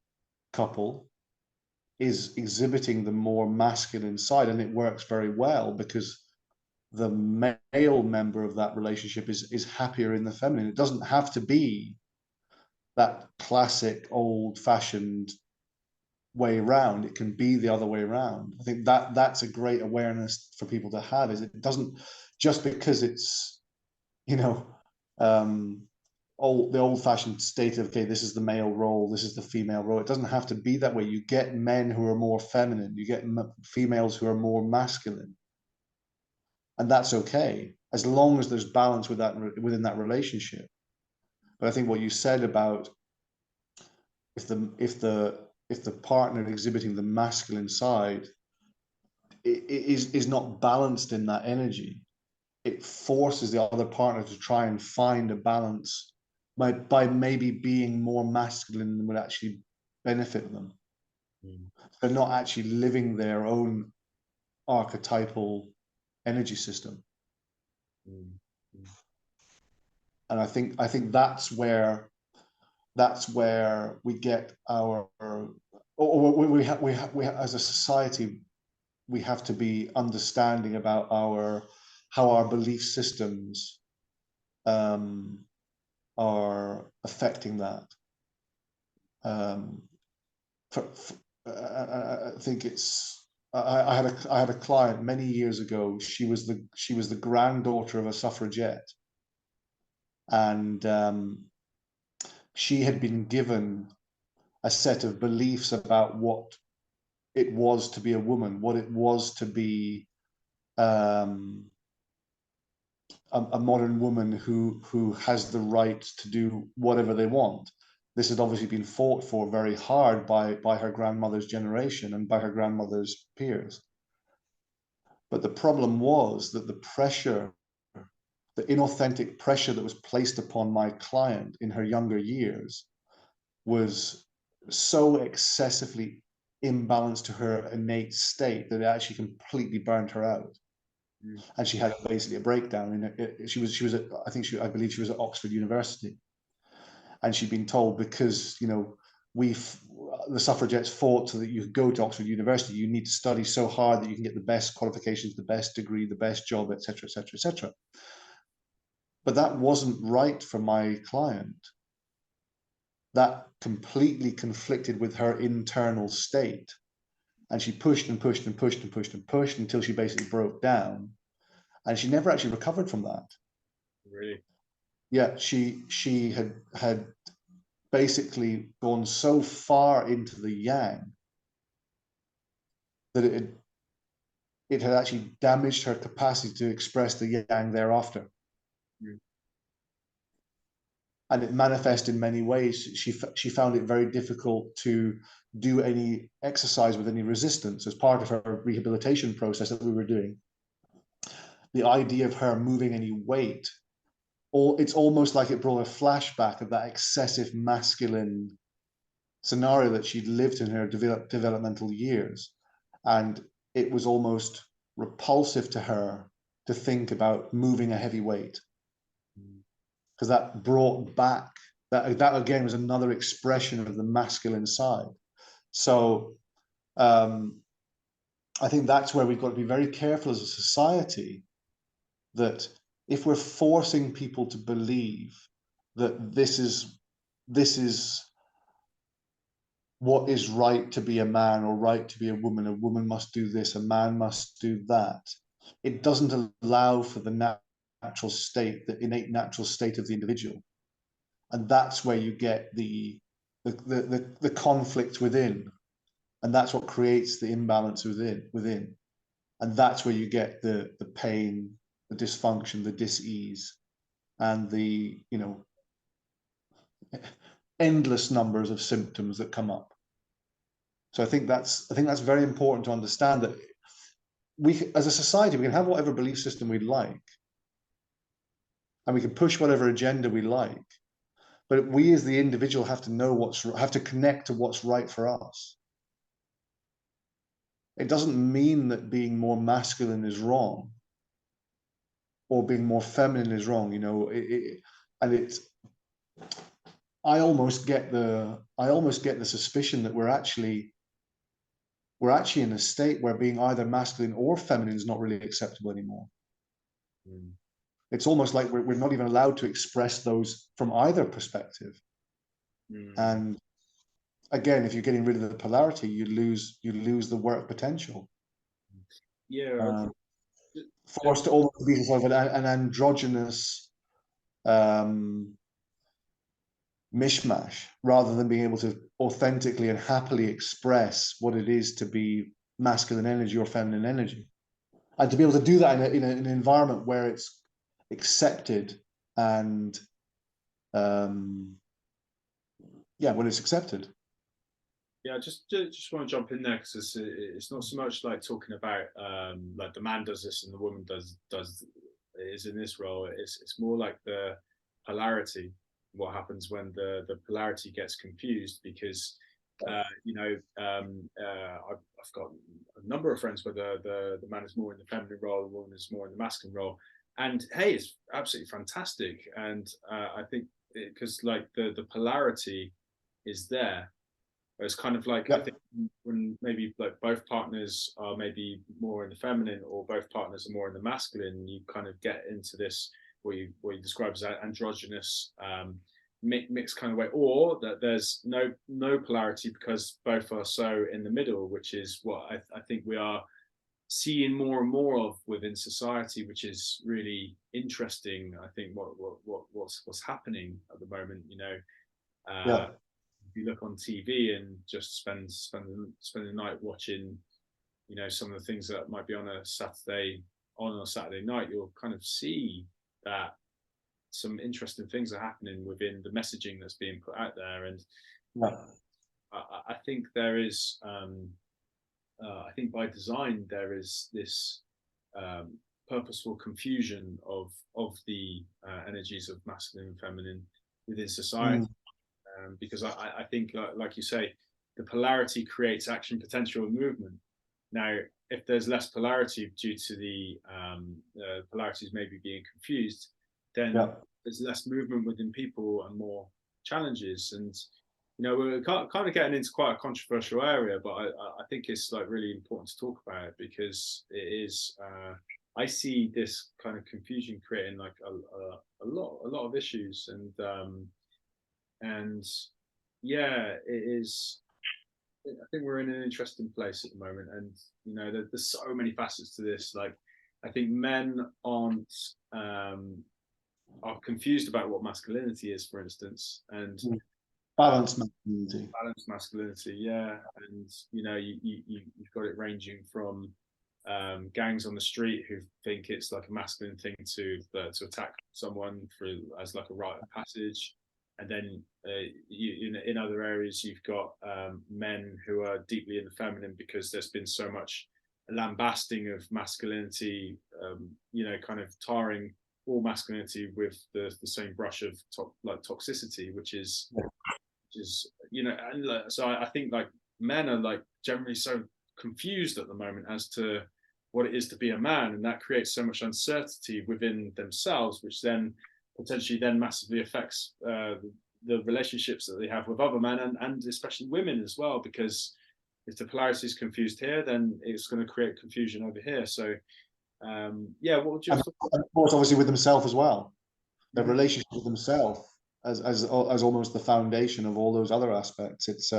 couple is exhibiting the more masculine side, and it works very well because the male member of that relationship is happier in the feminine. It doesn't have to be that classic old-fashioned way around. It can be the other way around. I think that's a great awareness for people to have, is it doesn't just because it's, the old-fashioned state of, okay, this is the male role, this is the female role. It doesn't have to be that way. You get men who are more feminine, you get females who are more masculine, and that's okay as long as there's balance within that relationship. But I think what you said about if the partner exhibiting the masculine side is not balanced in that energy, it forces the other partner to try and find a balance by maybe being more masculine than would actually benefit them. They're not actually living their own archetypal energy system. And I think that's where we get our, or we have as a society, we have to be understanding about how our belief systems are affecting that. I think I had a client many years ago. She was the granddaughter of a suffragette, and she had been given a set of beliefs about what it was to be a woman, what it was to be a modern woman who has the right to do whatever they want. This had obviously been fought for very hard by her grandmother's generation and by her grandmother's peers. But the problem was that the inauthentic pressure that was placed upon my client in her younger years was so excessively imbalanced to her innate state that it actually completely burned her out. And she had basically a breakdown. I believe she was at Oxford University, and she'd been told, because the suffragettes fought so that you could go to Oxford University, you need to study so hard that you can get the best qualifications, the best degree, the best job, etc., etc., etc. But that wasn't right for my client. That completely conflicted with her internal state. And she pushed and pushed and pushed and pushed and pushed until she basically broke down. And she never actually recovered from that. Really? Yeah, she had basically gone so far into the yang that it had actually damaged her capacity to express the yang thereafter. Mm. And it manifested in many ways. She found it very difficult to do any exercise with any resistance as part of her rehabilitation process that we were doing. The idea of her moving any weight, or it's almost like it brought a flashback of that excessive masculine scenario that she'd lived in her developmental years. And it was almost repulsive to her to think about moving a heavy weight, because that brought back that again was another expression of the masculine side. So I think that's where we've got to be very careful as a society, that if we're forcing people to believe that this is what is right to be a man or right to be a woman must do this, a man must do that, it doesn't allow for the natural state, the innate natural state of the individual. And that's where you get the conflict within, and that's what creates the imbalance within, and that's where you get the pain, the dysfunction, the dis-ease, and the endless numbers of symptoms that come up. So I think that's very important to understand, that we as a society, we can have whatever belief system we like, and we can push whatever agenda we like, but we as the individual have to know have to connect to what's right for us. It doesn't mean that being more masculine is wrong or being more feminine is wrong, and it's, I almost get the suspicion that we're actually in a state where being either masculine or feminine is not really acceptable anymore. Mm. It's almost like we're not even allowed to express those from either perspective. Mm. And again, if you're getting rid of the polarity, you lose the work potential. Yeah. Forced to almost be sort of an androgynous mishmash, rather than being able to authentically and happily express what it is to be masculine energy or feminine energy, and to be able to do that in an environment where it's accepted and when it's accepted. Yeah, just want to jump in there, because it's not so much like talking about like the man does this and the woman does is in this role. It's more like the polarity. What happens when the polarity gets confused? Because I've got a number of friends where the man is more in the feminine role, the woman is more in the masculine role, and hey, it's absolutely fantastic. And I think because like the polarity is there. It's kind of like, I think when maybe like both partners are maybe more in the feminine or both partners are more in the masculine, you kind of get into this what you describe as androgynous mixed kind of way, or that there's no polarity because both are so in the middle, which is what I think we are seeing more and more of within society, which is really interesting. I think what's happening at the moment, if you look on TV and just spend the night watching, some of the things that might be on a Saturday night, you'll kind of see that some interesting things are happening within the messaging that's being put out there. And I think there is, I think by design there is this purposeful confusion of the energies of masculine and feminine within society. Because I think, like you say, the polarity creates action potential and movement. Now, if there's less polarity due to the polarities maybe being confused, then there's less movement within people and more challenges. And we're kind of getting into quite a controversial area, but I think it's like really important to talk about it, because it is. I see this kind of confusion creating like a lot of issues, and yeah, it is. I think we're in an interesting place at the moment, and there's so many facets to this. Like, I think men aren't are confused about what masculinity is, for instance, and Balanced masculinity. balanced masculinity. Yeah, and you've got it ranging from gangs on the street who think it's like a masculine thing to attack someone through as like a rite of passage, and then in other areas you've got men who are deeply in the feminine because there's been so much lambasting of masculinity, kind of tarring all masculinity with the same brush of toxicity, which is and so I think like men are like generally so confused at the moment as to what it is to be a man, and that creates so much uncertainty within themselves, which then potentially then massively affects the relationships that they have with other men, and especially women as well, because if the polarity is confused here, then it's going to create confusion over here. So yeah, what would you And of course, obviously with themselves as well, their relationship with themselves as almost the foundation of all those other aspects. It's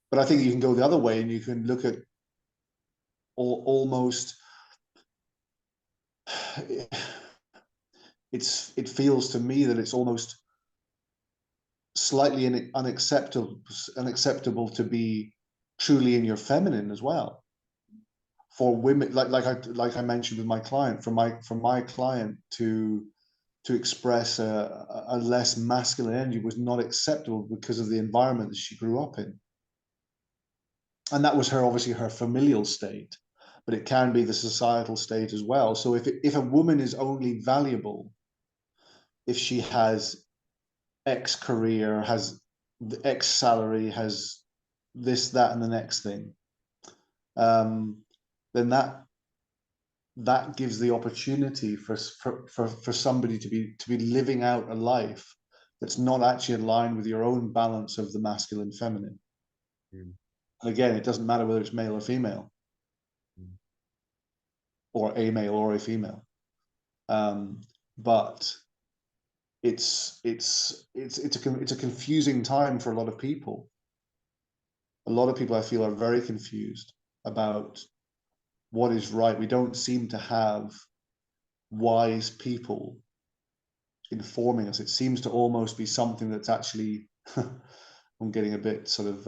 but I think you can go the other way, and you can look at almost it feels to me that it's almost slightly unacceptable to be truly in your feminine as well. For women, like I mentioned with my client, for my client to express a less masculine energy was not acceptable because of the environment that she grew up in. And that was obviously her familial state, but it can be the societal state as well. So if a woman is only valuable if she has X career, has the X salary, has this, that, and the next thing, then that gives the opportunity for somebody to be living out a life that's not actually aligned with your own balance of the masculine feminine. And again, it doesn't matter whether it's male or female, or a male or a female, but it's a confusing time for a lot of people. A lot of people, I feel, are very confused about what is right. We don't seem to have wise people informing us. It seems to almost be something that's actually I'm getting a bit sort of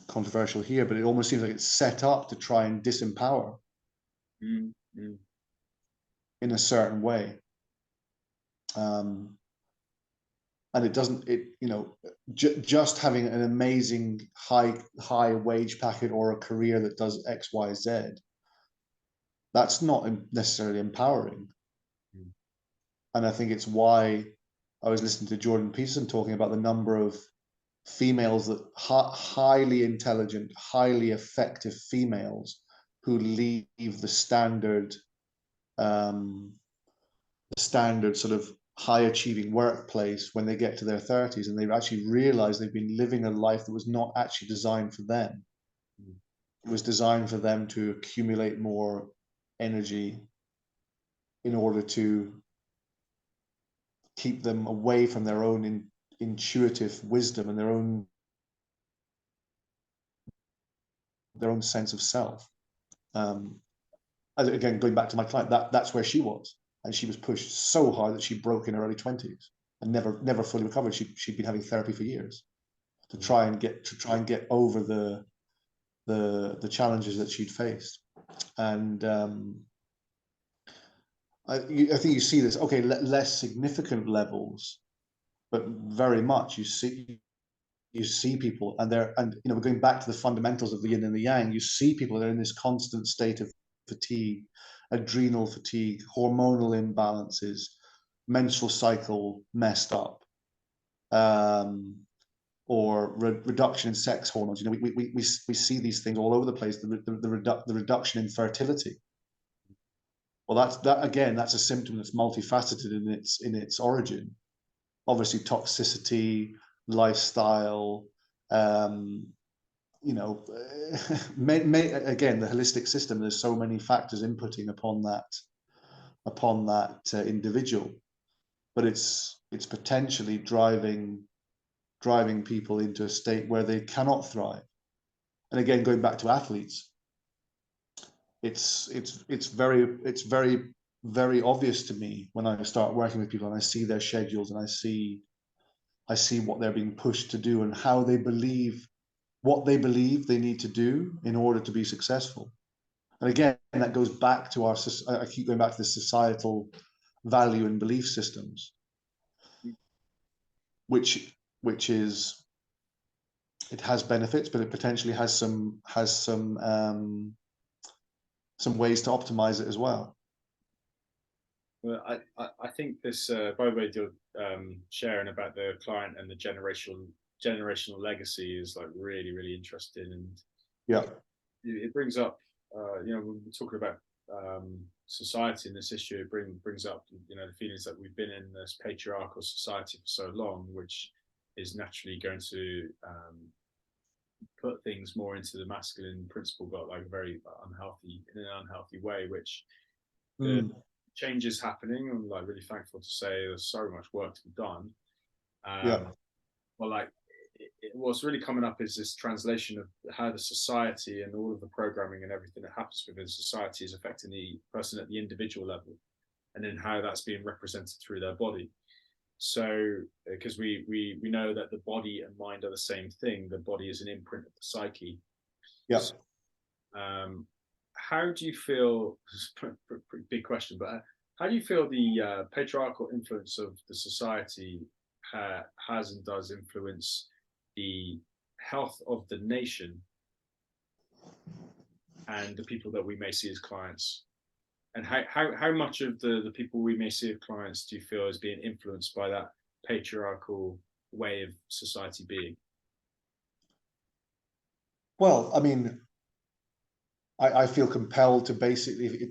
controversial here, but it almost seems like it's set up to try and disempower in a certain way. And it doesn't, just having an amazing high wage packet or a career that does X, Y, Z, that's not necessarily empowering. And I think it's why I was listening to Jordan Peterson talking about the number of females that highly intelligent, highly effective females who leave the standard sort of high achieving workplace when they get to their 30s, and they've actually realized they've been living a life that was not actually designed for them. It was designed for them to accumulate more energy in order to keep them away from their own intuitive wisdom and their own sense of self. Again, going back to my client, that's where she was. And she was pushed so hard that she broke in her early 20s and never fully recovered. She'd been having therapy for years to try and get over the challenges that she'd faced. And I think you see this, okay, less significant levels, but very much you see people, and we're going back to the fundamentals of the yin and the yang. You see people that are in this constant state of fatigue, adrenal fatigue, hormonal imbalances, menstrual cycle messed up, or reduction in sex hormones. We see these things all over the place. The reduction in fertility. Well, that's a symptom that's multifaceted in its origin. Obviously, toxicity, lifestyle, again, the holistic system. There's so many factors inputting upon that individual, but it's potentially driving driving people into a state where they cannot thrive. And again, going back to athletes, it's very obvious to me when I start working with people and I see their schedules and I see what they're being pushed to do and how they believe what they believe they need to do in order to be successful. And again, that goes back to I keep going back to the societal value and belief systems, which is, it has benefits, but it potentially has some ways to optimize it as well. Well, I think this, by the way, you're sharing about the client and the generational legacy is like really, really interesting, and yeah, it brings up, you know, when we're talking about society and this issue, it brings up, you know, the feelings that we've been in this patriarchal society for so long, which is naturally going to put things more into the masculine principle, but like very unhealthy, in an unhealthy way, which the changes happening. I'm like really thankful to say there's so much work to be done. yeah, Well, like what's really coming up is this translation of how the society and all of the programming and everything that happens within society is affecting the person at the individual level, and then how that's being represented through their body. So, because we know that the body and mind are the same thing. The body is an imprint of the psyche. yeah. So, how do you feel? Pretty big question, but how do you feel the patriarchal influence of the society has and does influence the health of the nation and the people that we may see as clients? And how much of the people we may see as clients do you feel is being influenced by that patriarchal way of society being? Well, I mean, I feel compelled to basically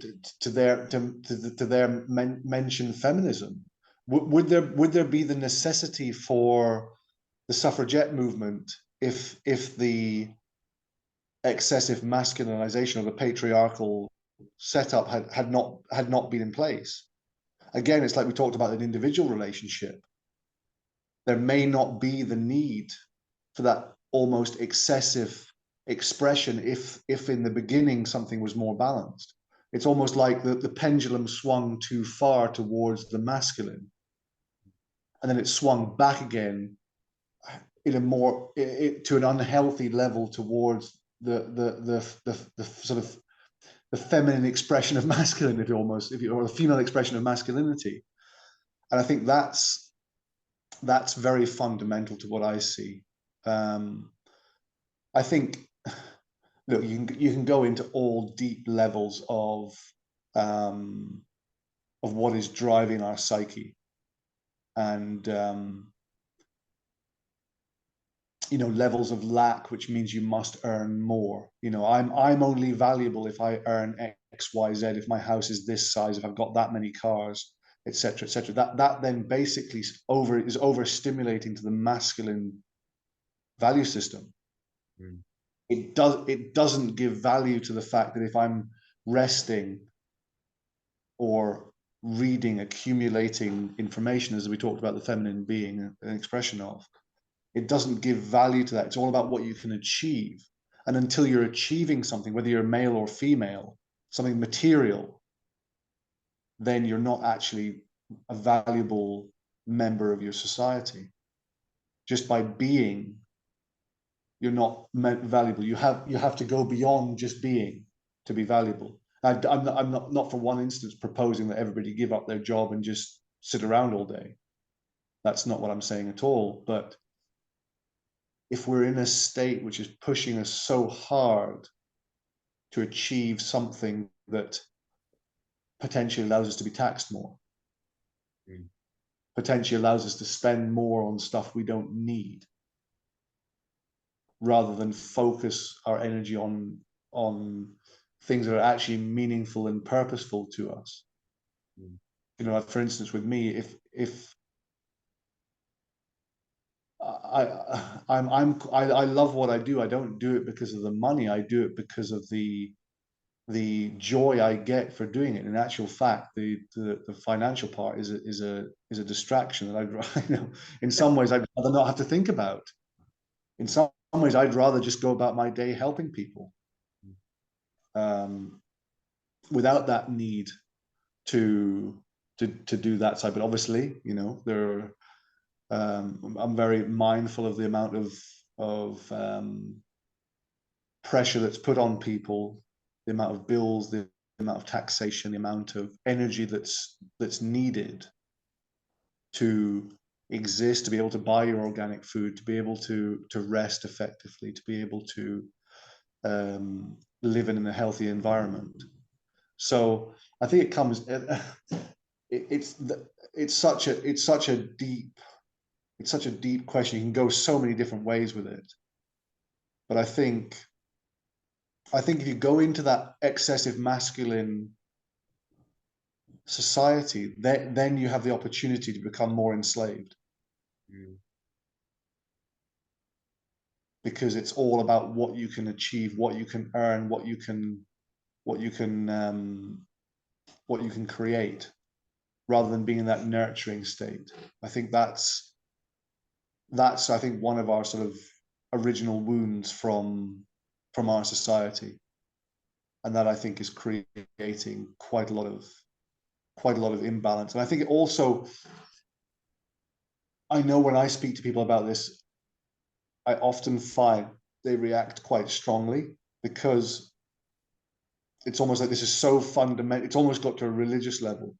mention feminism. Would there be the necessity for the suffragette movement if the excessive masculinization of the patriarchal setup had not been in place? Again, it's like we talked about an individual relationship. There may not be the need for that almost excessive expression if in the beginning something was more balanced. It's almost like the pendulum swung too far towards the masculine, and then it swung back again in a more to an unhealthy level towards the sort of the feminine expression of masculinity, almost, or the female expression of masculinity. And I think that's very fundamental to what I see. I think, look, you can go into all deep levels of what is driving our psyche, and you know, levels of lack, which means you must earn more. You know, I'm only valuable if I earn X, Y, Z. If my house is this size, if I've got that many cars, etc., etc. That then basically is overstimulating to the masculine value system. Mm. It doesn't give value to the fact that if I'm resting or reading, accumulating information, as we talked about the feminine being an expression of, it doesn't give value to that. It's all about what you can achieve. And until you're achieving something, whether you're male or female, something material, then you're not actually a valuable member of your society. Just by being, you're not valuable. You have to go beyond just being to be valuable. I'm not for one instance proposing that everybody give up their job and just sit around all day. That's not what I'm saying at all. But if we're in a state which is pushing us so hard to achieve something that potentially allows us to be taxed more, potentially allows us to spend more on stuff we don't need, rather than focus our energy on things that are actually meaningful and purposeful to us. You know, for instance, with me, if I love what I do. I don't do it because of the money. I do it because of the the joy I get for doing it. In actual fact, the financial part is a distraction that I'd, you know, in some ways I'd rather not have to think about. In some ways, I'd rather just go about my day helping people, without that need to do that side. But obviously, you know, I'm very mindful of the amount of pressure that's put on people, the amount of bills, the amount of taxation, the amount of energy that's needed to exist, to be able to buy your organic food, to be able to rest effectively, to be able to live in a healthy environment. So I think it comes. It's such a deep question. You can go so many different ways with it. But I think if you go into that excessive masculine society, then you have the opportunity to become more enslaved. Because it's all about what you can achieve, what you can earn, what you can create, rather than being in that nurturing state. I think that's I think one of our sort of original wounds from our society, and that I think is creating quite a lot of imbalance. And I think it also, I know when I speak to people about this, I often find they react quite strongly, because it's almost like this is so fundamental. It's almost got to a religious level,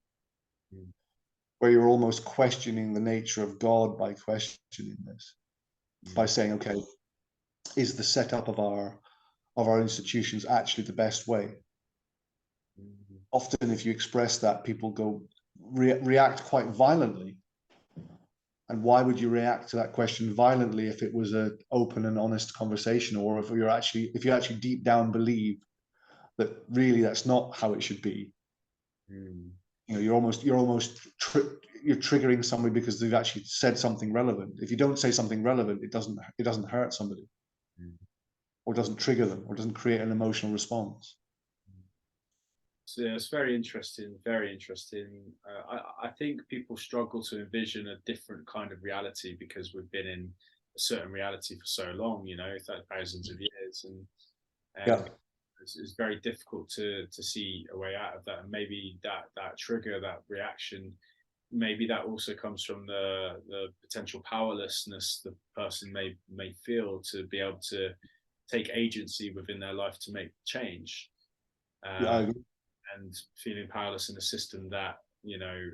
where you're almost questioning the nature of God by questioning this, by saying, okay, is the setup of our institutions actually the best way? Often, if you express that, people react quite violently. And why would you react to that question violently if it was an open and honest conversation, or if you actually deep down believe that really that's not how it should be? You know, you're triggering somebody because they've actually said something relevant. If you don't say something relevant, it doesn't hurt somebody, or doesn't trigger them, or doesn't create an emotional response. So yeah, it's very interesting, very interesting. I think people struggle to envision a different kind of reality because we've been in a certain reality for so long, you know, thousands of years, and Yeah. it's very difficult to see a way out of that. And maybe that trigger, that reaction, maybe that also comes from the potential powerlessness the person may feel to be able to take agency within their life to make change. Yeah, I agree. And feeling powerless in a system that, you know,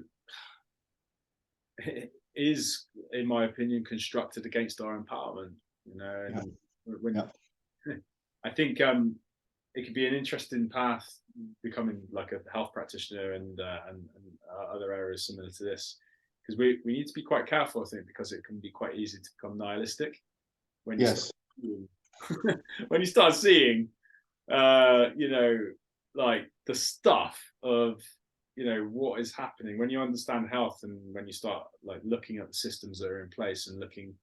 is, in my opinion, constructed against our empowerment. You know, and when I think it could be an interesting path, becoming like a health practitioner and other areas similar to this, because we need to be quite careful, I think, because it can be quite easy to become nihilistic when you start when you start seeing, you know, like the stuff of, you know, what is happening when you understand health, and when you start like looking at the systems that are in place and looking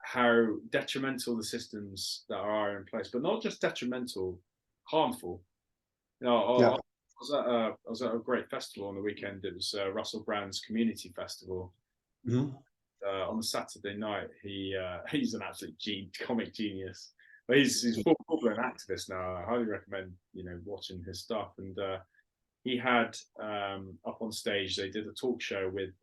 how detrimental the systems that are in place, but not just detrimental, harmful. You know, I was at a great festival on the weekend. It was Russell Brand's community festival. On a Saturday night, he's an absolute comic genius. But he's full-blown activist now. I highly recommend, you know, watching his stuff. And he had up on stage, they did a talk show with,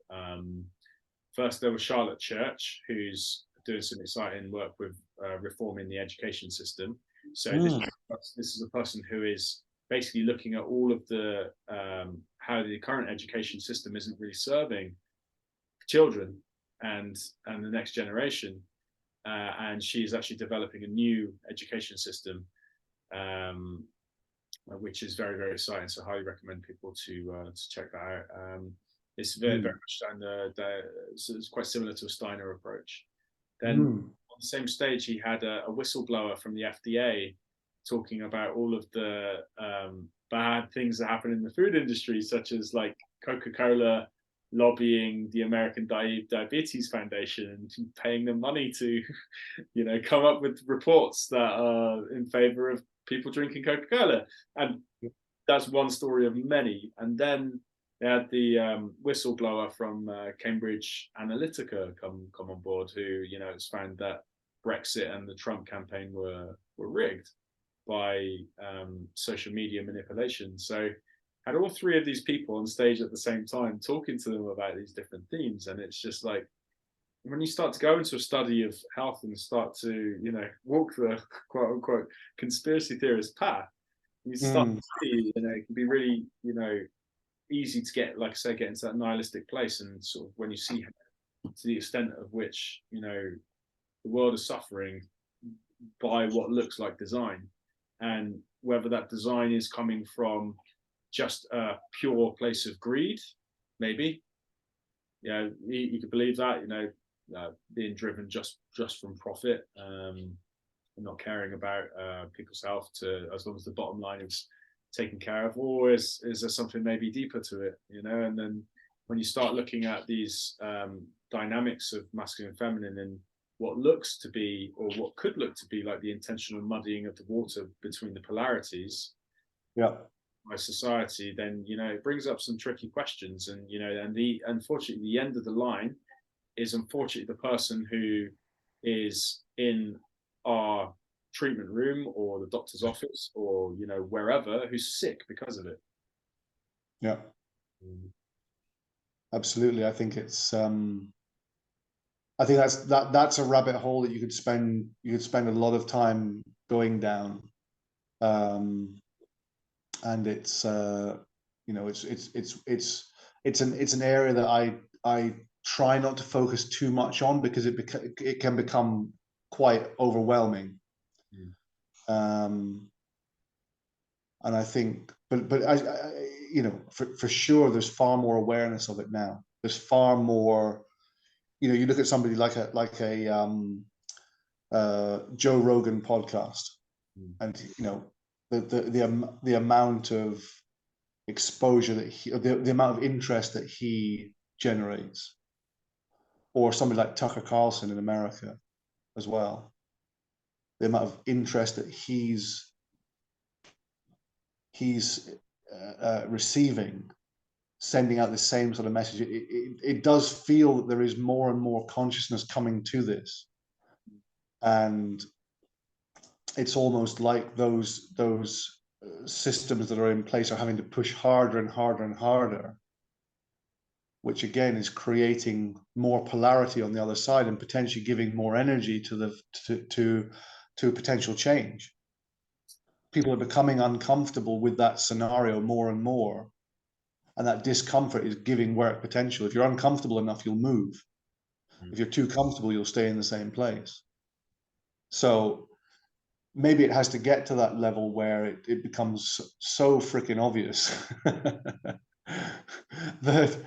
first there was Charlotte Church, who's doing some exciting work with reforming the education system. So this is a person who is basically looking at all of the how the current education system isn't really serving children and the next generation. And she's actually developing a new education system, which is very, very exciting. So I highly recommend people to check that out. It's very much down so it's quite similar to a Steiner approach. Then on the same stage, he had a whistleblower from the FDA talking about all of the bad things that happen in the food industry, such as like Coca-Cola lobbying the American Diabetes Foundation and paying them money to, you know, come up with reports that are in favor of people drinking Coca-Cola. And that's one story of many. And then they had the whistleblower from Cambridge Analytica come on board, who, you know, it's found that Brexit and the Trump campaign were rigged by social media manipulation. So had all three of these people on stage at the same time talking to them about these different themes. And it's just like, when you start to go into a study of health and start to, you know, walk the quote unquote conspiracy theorist path, you start to see, you know, it can be really, you know, easy to get, like I say, get into that nihilistic place. And sort of when you see to the extent of which, you know, the world is suffering by what looks like design, and whether that design is coming from just a pure place of greed, maybe, you know, you could believe that, you know, being driven just from profit, and not caring about people's health, to as long as the bottom line is taken care of, or is there something maybe deeper to it, you know? And then when you start looking at these dynamics of masculine and feminine, and what looks to be, or what could look to be, like the intentional muddying of the water between the polarities, yeah, by society, then, you know, it brings up some tricky questions. And, you know, and unfortunately the end of the line is unfortunately the person who is in our treatment room or the doctor's office, or, you know, wherever, who's sick because of it. Yeah, absolutely. I think it's I think that's a rabbit hole that you could spend a lot of time going down, and it's you know, it's an area that I try not to focus too much on, because it can become quite overwhelming. And I think, but I you know, for sure, there's far more awareness of it now. There's far more, you know, you look at somebody like a Joe Rogan podcast, and, you know, the amount of exposure that the amount of interest that he generates, or somebody like Tucker Carlson in America as well, the amount of interest that he's receiving, sending out the same sort of message. It does feel that there is more and more consciousness coming to this, and it's almost like those systems that are in place are having to push harder and harder and harder, which again is creating more polarity on the other side, and potentially giving more energy to potential change. People are becoming uncomfortable with that scenario more and more, and that discomfort is giving work potential. If you're uncomfortable enough, you'll move. If you're too comfortable, you'll stay in the same place. So maybe it has to get to that level where it becomes so freaking obvious that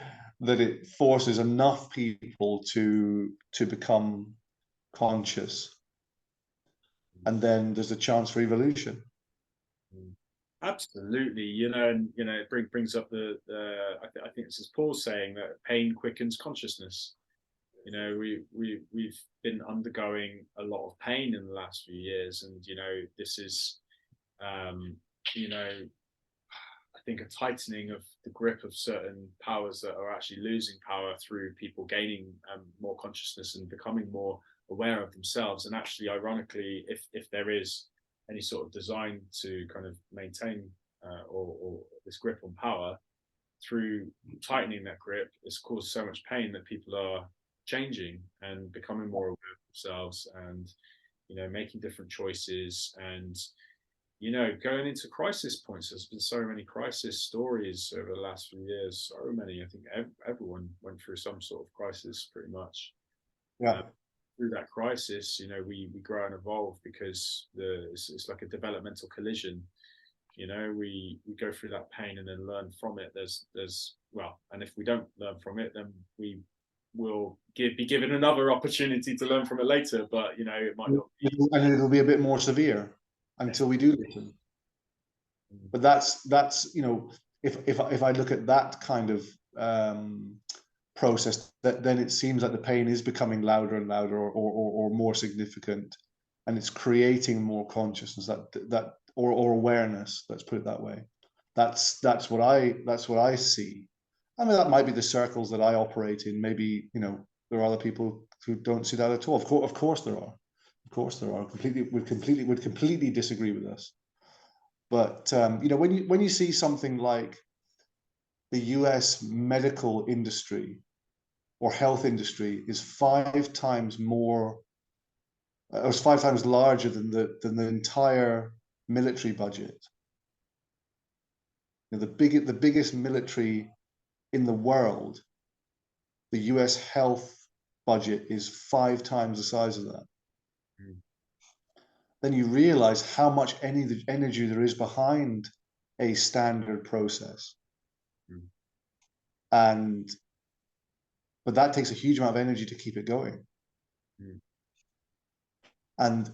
it forces enough people to become conscious, and then there's a chance for evolution. Absolutely, you know, and, you know, it brings up the I think this is Paul saying that pain quickens consciousness. You know, we've been undergoing a lot of pain in the last few years, and, you know, this is you know, I think a tightening of the grip of certain powers that are actually losing power through people gaining more consciousness and becoming more aware of themselves. And actually, ironically, if there is any sort of design to kind of maintain or this grip on power, through tightening that grip, it's caused so much pain that people are changing and becoming more aware of themselves, and, you know, making different choices, and, you know, going into crisis points. There's been so many crisis stories over the last few years, so many. I think everyone went through some sort of crisis pretty much. Yeah. Through that crisis, you know, we grow and evolve, because it's like a developmental collision. You know, we go through that pain and then learn from it. There's well, and if we don't learn from it, then we will be given another opportunity to learn from it later. But, you know, it might not be, and it'll be a bit more severe until we do listen. But that's you know, if I look at that kind of process, then it seems like the pain is becoming louder and louder, or more significant, and it's creating more consciousness. That or awareness. Let's put it that way. That's what I see. I mean, that might be the circles that I operate in. Maybe, you know, there are other people who don't see that at all. Of course there are. Of course there are. Would completely disagree with us. But you know, when you see something like the US medical industry or health industry is 5 times more, it was 5 times larger than the entire military budget. You know, the biggest military in the world, the US health budget is 5 times the size of that. Mm. Then you realize how much energy there is behind a standard process. Mm. But that takes a huge amount of energy to keep it going. Mm. And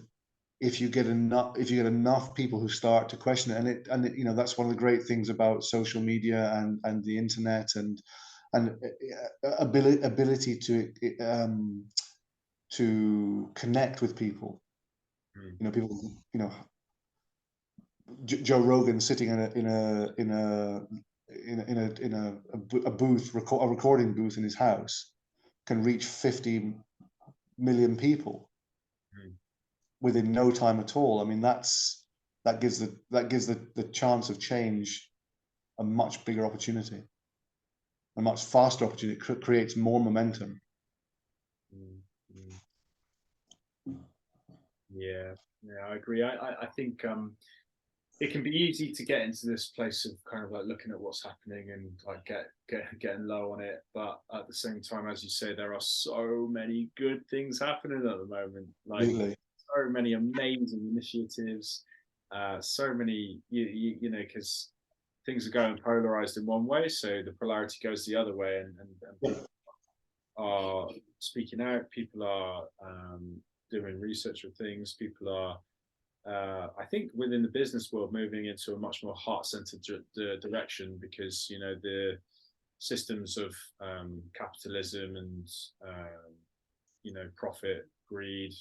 if you get enough people who start to question it, and it, you know, that's one of the great things about social media and the internet and ability to connect with people. Mm. You know, people, you know, Joe Rogan sitting in a booth, a recording booth in his house, can reach 50 million people within no time at all. I mean, that gives the chance of change a much bigger opportunity, a much faster opportunity. It creates more momentum. Yeah, I agree. I think it can be easy to get into this place of kind of like looking at what's happening and like getting low on it, but at the same time, as you say, there are so many good things happening at the moment. Like Completely. so many amazing initiatives, so many you know, because things are going polarized in one way, so the polarity goes the other way, and people are speaking out, people are doing research of things, people are I think within the business world moving into a much more heart-centered direction, because you know the systems of capitalism and you know, profit, greed.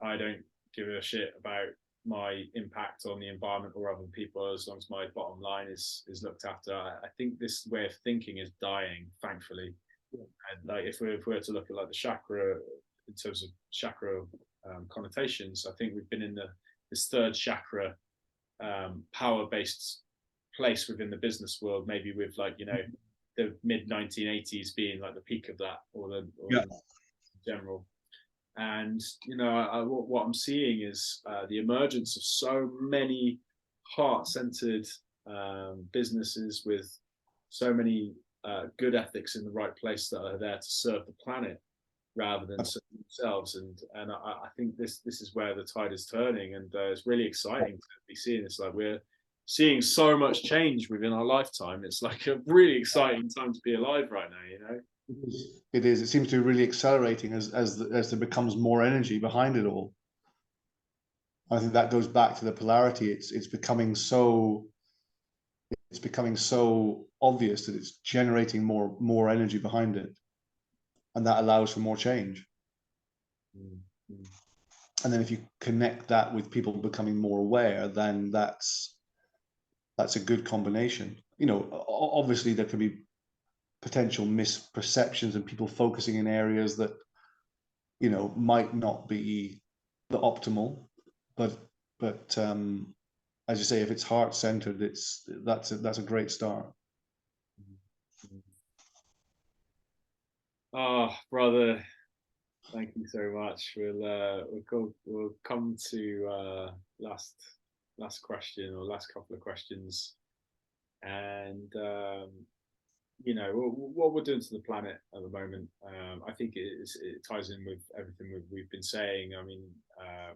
I don't give a shit about my impact on the environment or other people as long as my bottom line is looked after. I think this way of thinking is dying, thankfully. Yeah. And like if we were to look at like the chakra in terms of chakra connotations, I think we've been in this third chakra power-based place within the business world, maybe with like, you know, the mid 1980s being like the peak of that, or the general. And you know, what I'm seeing is the emergence of so many heart-centered businesses with so many good ethics in the right place that are there to serve the planet rather than serve themselves. And I think this is where the tide is turning, and it's really exciting to be seeing. It's like we're seeing so much change within our lifetime. It's like a really exciting time to be alive right now, you know. It is. It seems to be really accelerating as there becomes more energy behind it all. I think that goes back to the polarity. It's becoming so obvious that it's generating more energy behind it, and that allows for more change. Mm-hmm. And then if you connect that with people becoming more aware, then that's a good combination. You know, obviously there can be potential misperceptions and people focusing in areas that, you know, might not be the optimal, but as you say, if it's heart centered, that's a great start. Oh, brother, thank you so much. We'll come to last question, or last couple of questions, and you know, what we're doing to the planet at the moment. I think it ties in with everything we've been saying. I mean,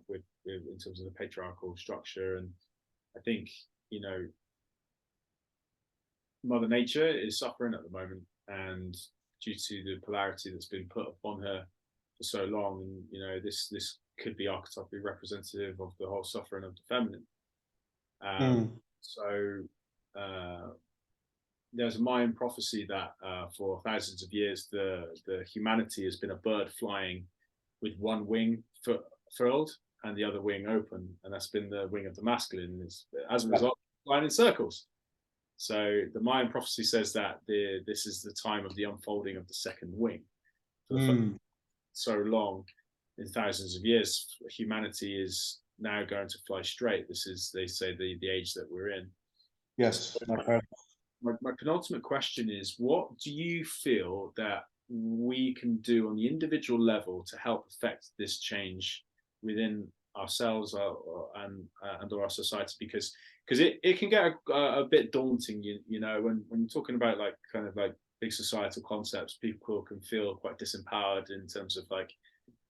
with in terms of the patriarchal structure, and I think, you know, Mother Nature is suffering at the moment, and due to the polarity that's been put upon her for so long, and you know, this could be archetypally representative of the whole suffering of the feminine. So there's a Mayan prophecy that for thousands of years the humanity has been a bird flying with one wing furled, and the other wing open, and that's been the wing of the masculine. As a result, flying in circles. So the Mayan prophecy says that this is the time of the unfolding of the second wing. For the first so long, in thousands of years, humanity is now going to fly straight. This is, they say, the age that we're in. Yes. My penultimate question is, what do you feel that we can do on the individual level to help affect this change within ourselves and or our society? Because it can get a bit daunting, you know, when you're talking about like kind of like big societal concepts, people can feel quite disempowered in terms of like,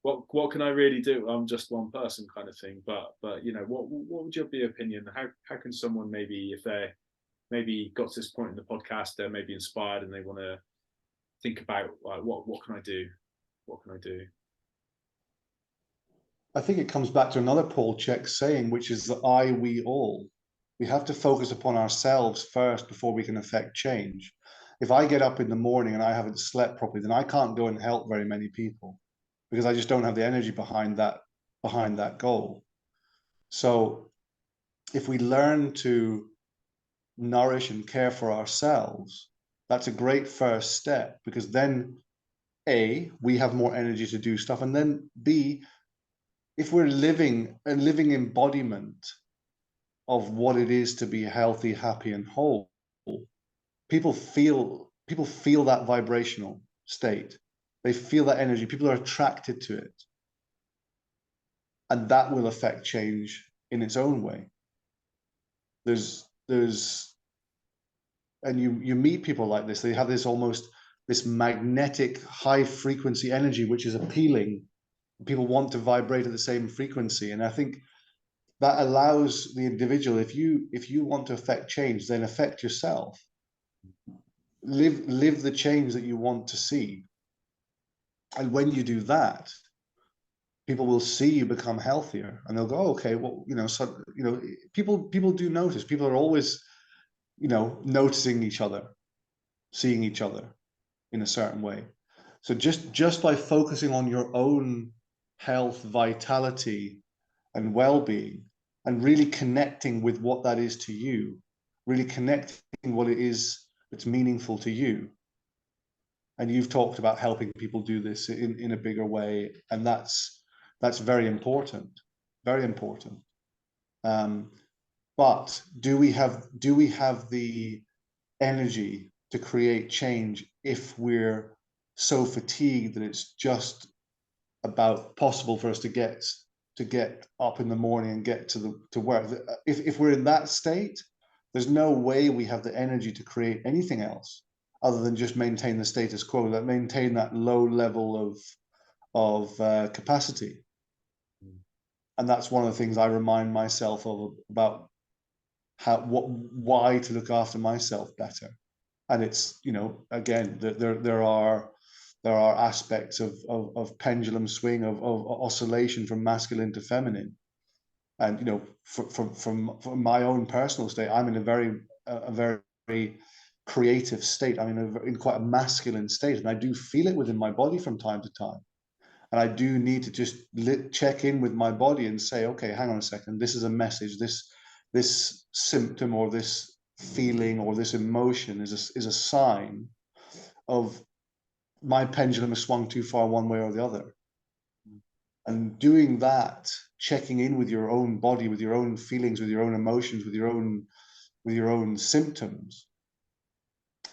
what can I really do? I'm just one person, kind of thing. But you know, what would your opinion? How can someone, maybe if they maybe got to this point in the podcast, they're maybe inspired and they want to think about like, what can I do? What can I do? I think it comes back to another Paul Chek saying, which is the I, we, all. We have to focus upon ourselves first before we can affect change. If I get up in the morning and I haven't slept properly, then I can't go and help very many people because I just don't have the energy behind that goal. So if we learn to nourish and care for ourselves, that's a great first step, because then A, we have more energy to do stuff, and then B, if we're living a living embodiment of what it is to be healthy, happy, and whole, people feel that vibrational state. They feel that energy. People are attracted to it, and that will affect change in its own way. And you meet people like this. They have this magnetic high frequency energy, which is appealing. People want to vibrate at the same frequency, and I think that allows the individual, if you want to affect change, then affect yourself. Live the change that you want to see. And when you do that, people will see you become healthier, and they'll go, oh, okay, well, you know, so, you know, people do notice. People are always, you know, noticing each other, seeing each other in a certain way. So just by focusing on your own health, vitality, and well-being, and really connecting with what that is to you, really connecting what it is that's meaningful to you. And you've talked about helping people do this in a bigger way, and that's very important, very important. But do we have the energy to create change if we're so fatigued that it's just about possible for us to get up in the morning and get to work? If we're in that state, there's no way we have the energy to create anything else other than just maintain the status quo, that maintain that low level of capacity. And that's one of the things I remind myself of, about why to look after myself better. And it's, you know, again, there are aspects of pendulum swing, of oscillation from masculine to feminine. And, you know, from my own personal state, I'm in a very creative state. I'm in quite a masculine state, and I do feel it within my body from time to time. And I do need to just check in with my body and say, okay, hang on a second, this is a message. This symptom or this feeling or this emotion is a sign of my pendulum has swung too far one way or the other. And doing that, checking in with your own body, with your own feelings, with your own emotions, with your own symptoms,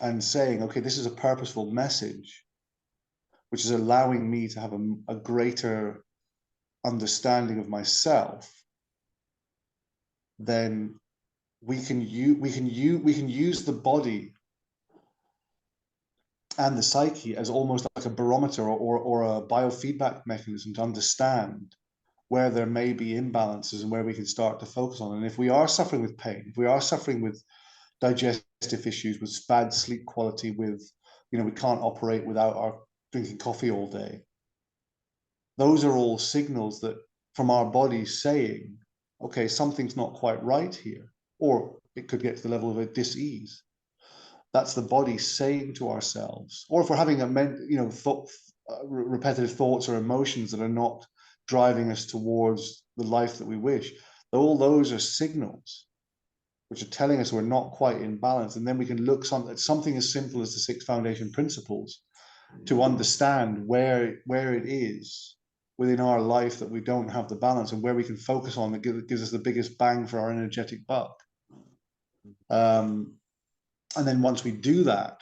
and saying, okay, this is a purposeful message, which is allowing me to have a greater understanding of myself, then we can use the body and the psyche as almost like a barometer or a biofeedback mechanism to understand where there may be imbalances and where we can start to focus on. And if we are suffering with pain, if we are suffering with digestive issues, with bad sleep quality, with, you know, we can't operate without our drinking coffee all day, those are all signals that from our bodies saying, okay, something's not quite right here, or it could get to the level of a dis-ease. That's the body saying to ourselves. Or if we're having repetitive thoughts or emotions that are not driving us towards the life that we wish. All those are signals which are telling us we're not quite in balance. And then we can look at something as simple as the 6 foundation principles to understand where it is within our life that we don't have the balance, and where we can focus on that gives us the biggest bang for our energetic buck. And then once we do that,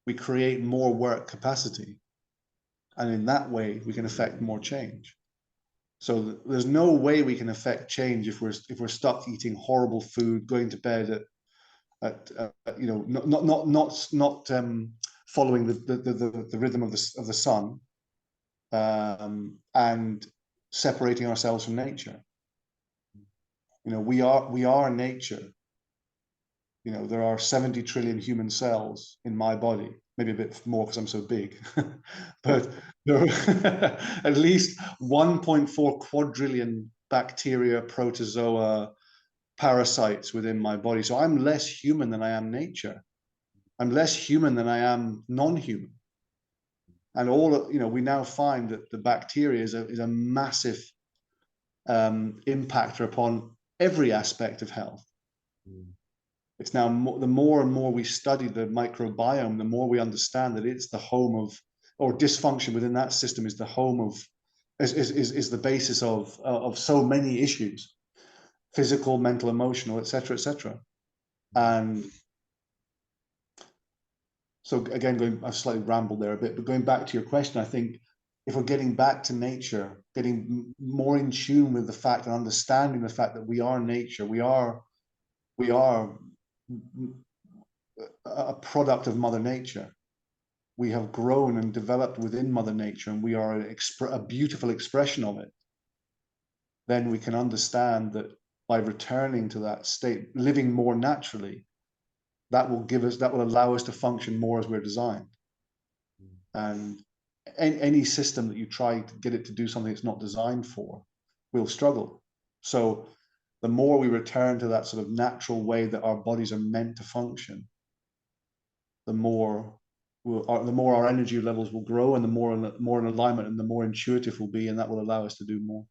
we create more work capacity. And in that way, we can affect more change. So there's no way we can affect change if we're stuck eating horrible food, going to bed at you know, not following the rhythm of the sun, and separating ourselves from nature. You know, we are nature. You know, there are 70 trillion human cells in my body, maybe a bit more because I'm so big, but there are at least 1.4 quadrillion bacteria, protozoa, parasites within my body. So I'm less human than I am nature. I'm less human than I am non-human. And all, you know, we now find that the bacteria is a massive impactor upon every aspect of health. It's now the more and more we study the microbiome, the more we understand that it's the home of, or dysfunction within that system is the home of, is the basis of so many issues, physical, mental, emotional, etc., etc. And so again, I've slightly rambled there a bit, but going back to your question, I think if we're getting back to nature, getting more in tune with the fact and understanding the fact that we are nature, we are a product of Mother Nature. We have grown and developed within Mother Nature, and we are a beautiful expression of it. Then we can understand that by returning to that state, living more naturally, that will allow us to function more as we're designed. And any system that you try to get it to do something it's not designed for will struggle. So the more we return to that sort of natural way that our bodies are meant to function, the more our energy levels will grow, and the more in alignment and the more intuitive we'll be, and that will allow us to do more.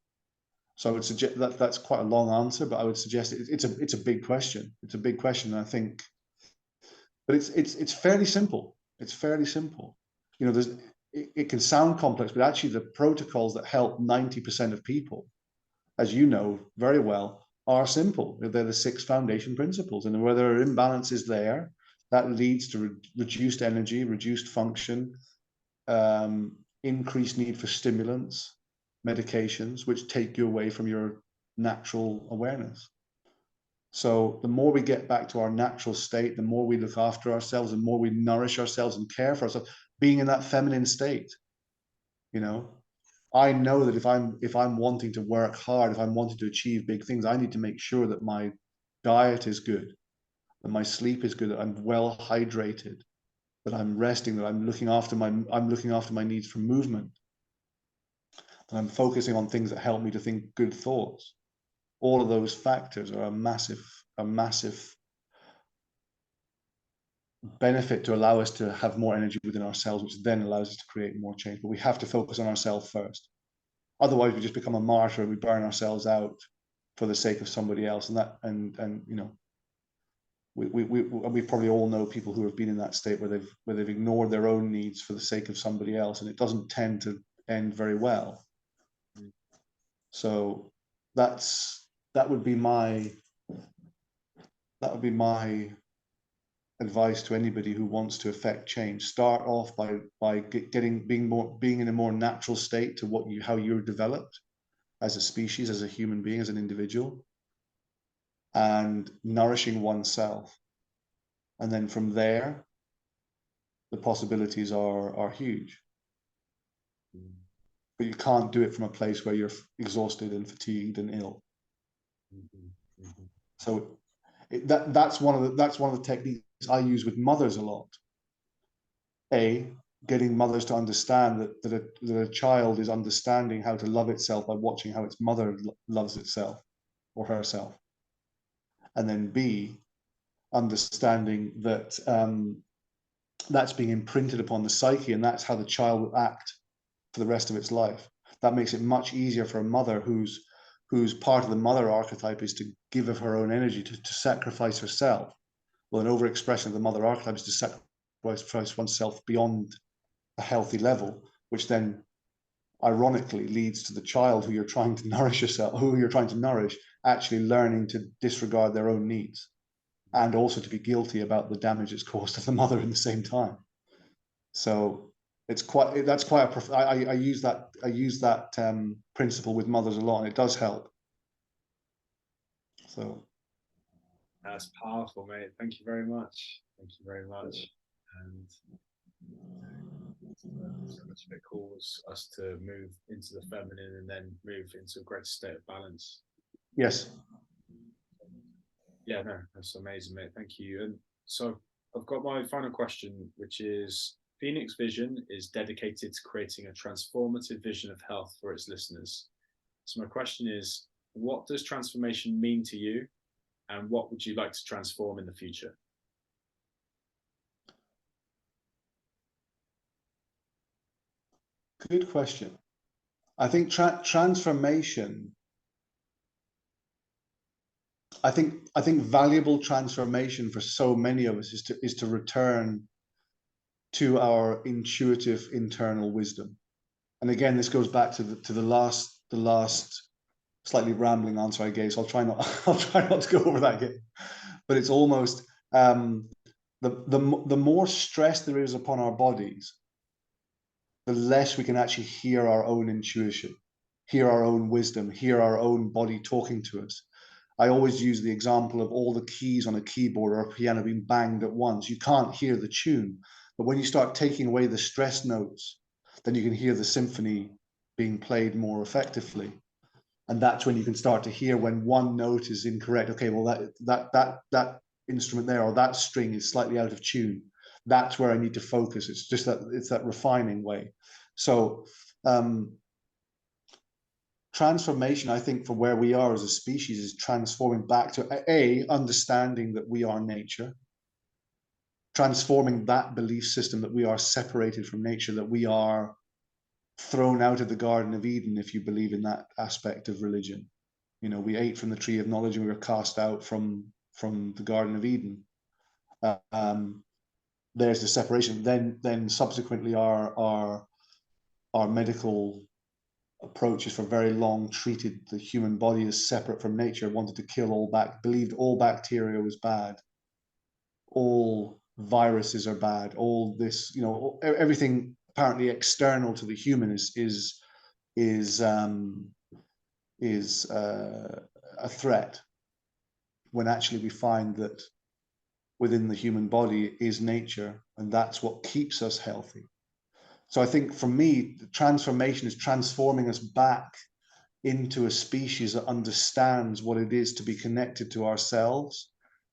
So I would suggest that's quite a long answer, but I would suggest it's a big question. It's a big question, and I think, but it's fairly simple. It's fairly simple. You know, it can sound complex, but actually the protocols that help 90% of people, as you know very well, are simple. They're the 6 foundation principles, and where there are imbalances there, that leads to reduced energy, reduced function, increased need for stimulants, medications, which take you away from your natural awareness. So the more we get back to our natural state, the more we look after ourselves, the more we nourish ourselves and care for ourselves, being in that feminine state. You know, I know that if I'm wanting to work hard, if I'm wanting to achieve big things, I need to make sure that my diet is good, that my sleep is good, that I'm well hydrated, that I'm resting, that I'm looking after my needs for movement, that I'm focusing on things that help me to think good thoughts. All of those factors are a massive benefit to allow us to have more energy within ourselves, which then allows us to create more change. But we have to focus on ourselves first. Otherwise, we just become a martyr and we burn ourselves out for the sake of somebody else. And you know, we probably all know people who have been in that state where they've ignored their own needs for the sake of somebody else, and it doesn't tend to end very well. So that would be my advice to anybody who wants to affect change. Start off by being in a more natural state to how you're developed as a species, as a human being, as an individual, and nourishing oneself. And then from there, the possibilities are huge. But you can't do it from a place where you're exhausted and fatigued and ill. So that's one of the techniques I use with mothers a lot. Getting mothers to understand that a child is understanding how to love itself by watching how its mother loves itself or herself. And then B, understanding that that's being imprinted upon the psyche, and that's how the child will act for the rest of its life. That makes it much easier for a mother who's who's part of the mother archetype is to give of her own energy, to sacrifice herself. Well, an overexpression of the mother archetype is to sacrifice oneself beyond a healthy level, which then ironically leads to the child who you're trying to nourish actually learning to disregard their own needs, and also to be guilty about the damage it's caused to the mother in the same time. So I use that principle with mothers a lot, and it does help. So that's powerful, mate. Thank you very much. Thank you very much. And so much of it calls us to move into the feminine and then move into a greater state of balance. yes. Yeah, no, that's amazing, mate. Thank you. And so I've got my final question, which is Phoenix Vision is dedicated to creating a transformative vision of health for its listeners. So my question is, what does transformation mean to you, and what would you like to transform in the future? Good question. I think transformation. I think valuable transformation for so many of us is to return to our intuitive internal wisdom. And again, this goes back to the last slightly rambling answer I gave. So I'll try not to go over that again. But it's almost the more stress there is upon our bodies, the less we can actually hear our own intuition, hear our own wisdom, hear our own body talking to us. I always use the example of all the keys on a keyboard or a piano being banged at once. You can't hear the tune, but when you start taking away the stress notes, then you can hear the symphony being played more effectively. And that's when you can start to hear when one note is incorrect. Okay, well that instrument there or that string is slightly out of tune. That's where I need to focus. It's just that refining way. So transformation, I think, for where we are as a species is transforming back to understanding that we are nature, transforming that belief system that we are separated from nature, that we are thrown out of the Garden of Eden, if you believe in that aspect of religion. You know, we ate from the tree of knowledge and we were cast out from the Garden of Eden. There's the separation. Then subsequently our medical approaches for very long treated the human body as separate from nature, wanted to kill believed all bacteria was bad, all viruses are bad, all this, you know, everything apparently external to the human is a threat, when actually we find that within the human body is nature, and that's what keeps us healthy. So I think for me, the transformation is transforming us back into a species that understands what it is to be connected to ourselves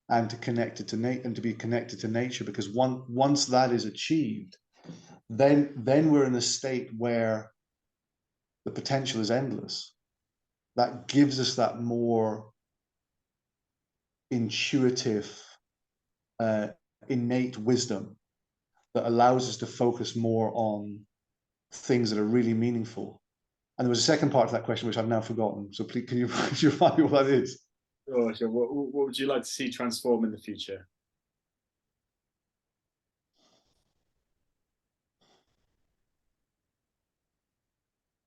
and to be connected to nature. Because once that is achieved, then we're in a state where the potential is endless. That gives us that more intuitive, innate wisdom that allows us to focus more on things that are really meaningful. And there was a second part of that question, which I've now forgotten. So please, can you remind me what that is? Oh, sure. What would you like to see transform in the future?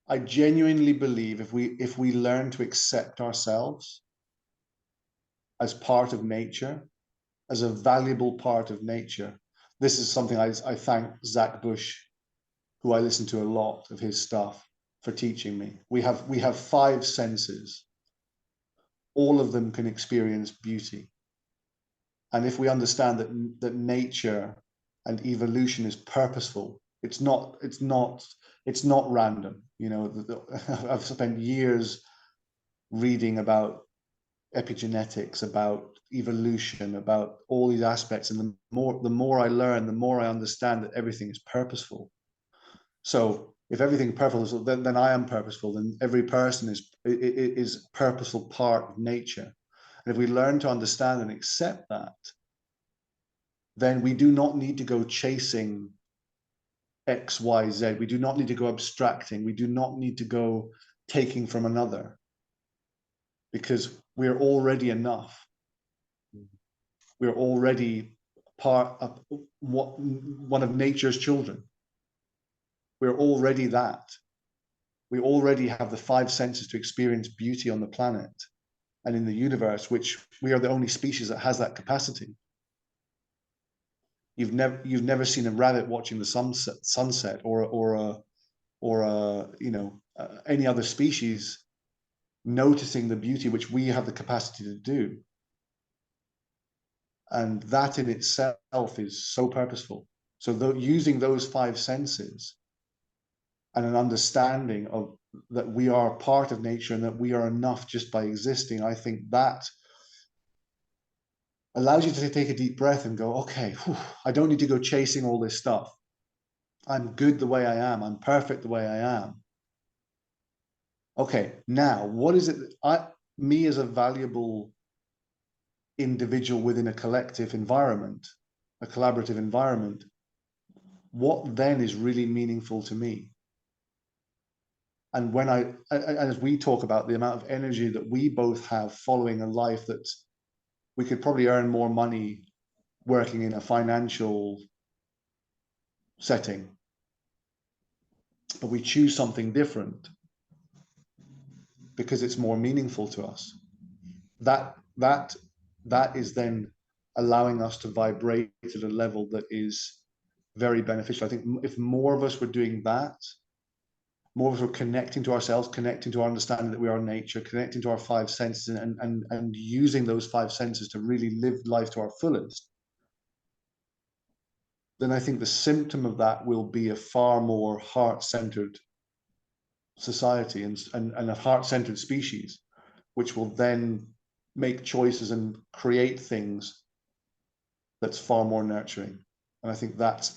I genuinely believe if we learn to accept ourselves as part of nature, as a valuable part of nature, this is something I thank Zach Bush, who I listen to a lot of his stuff, for teaching me. We have 5 senses. All of them can experience beauty. And if we understand that nature and evolution is purposeful, it's not random. You know, I've spent years reading about epigenetics, about evolution, about all these aspects, and the more I learn, the more I understand that everything is purposeful. So if everything is purposeful, then I am purposeful. Then every person is a purposeful part of nature. And if we learn to understand and accept that, then we do not need to go chasing X, Y, Z. We do not need to go abstracting. We do not need to go taking from another. because we're already enough. We're already part of one of nature's children. We're already that. We already have the five senses to experience beauty on the planet and in the universe, which we are the only species that has that capacity. You've never seen a rabbit watching the sunset, or any other species noticing the beauty which we have the capacity to do. And that in itself is so purposeful. So using those five senses and an understanding of that we are part of nature and that we are enough just by existing, I think that allows you to take a deep breath and go, okay, I don't need to go chasing all this stuff. I'm good the way I am. I'm perfect the way I am. Okay, now what is it that me as a valuable individual within a collective environment, a collaborative environment, what then is really meaningful to me? And as we talk about the amount of energy that we both have following a life that we could probably earn more money working in a financial setting, but we choose something different because it's more meaningful to us. That is then allowing us to vibrate at a level that is very beneficial. I think if more of us were doing that, more of us were connecting to ourselves, connecting to our understanding that we are nature, connecting to our five senses, and using those five senses to really live life to our fullest, then I think the symptom of that will be a far more heart-centered society and a heart-centered species, which will then make choices and create things that's far more nurturing. And I think that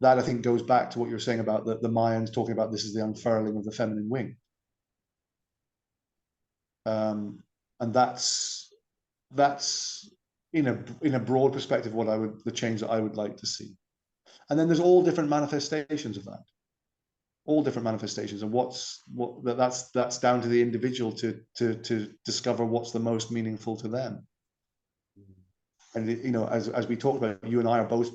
I think goes back to what you're saying about the Mayans talking about this is the unfurling of the feminine wing. And that's in a broad perspective the change that I would like to see. And then there's all different manifestations of that. All different manifestations, and that's down to the individual to discover what's the most meaningful to them. And as we talked about, you and I are both,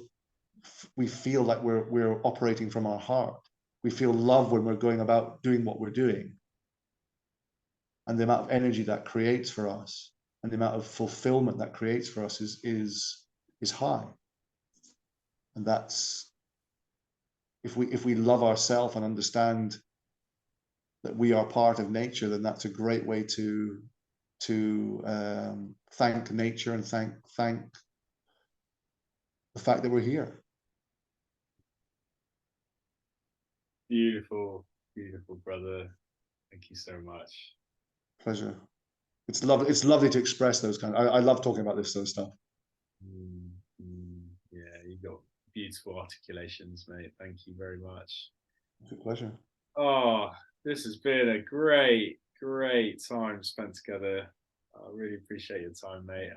we feel like we're operating from our heart. We feel love when we're going about doing what we're doing, and the amount of energy that creates for us, and the amount of fulfillment that creates for us is high. And that's, if we love ourselves and understand that we are part of nature, then that's a great way to thank nature and thank the fact that we're here. Beautiful, beautiful, brother. Thank you so much. Pleasure. It's lovely to express those I love talking about this sort of stuff. Yeah, you've got beautiful articulations, mate. Thank you very much. It's a pleasure. Oh, this has been a great time spent together. I really appreciate your time, mate.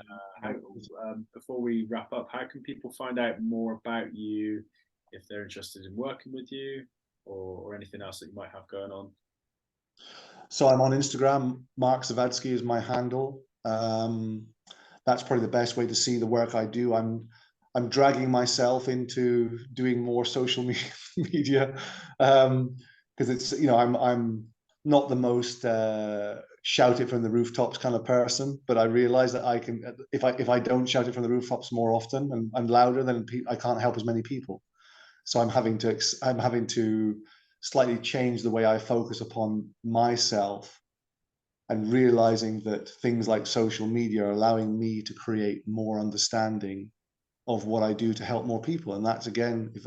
Before we wrap up, how can people find out more about you if they're interested in working with you, or anything else that you might have going on? So I'm on Instagram. Mark Zawadski is my handle. That's probably the best way to see the work I do. I'm dragging myself into doing more social media because it's I'm not the most shout it from the rooftops kind of person, but I realize that I can, if I don't shout it from the rooftops more often and louder, then I can't help as many people. So I'm having to slightly change the way I focus upon myself, and realizing that things like social media are allowing me to create more understanding of what I do to help more people. And that's, again, if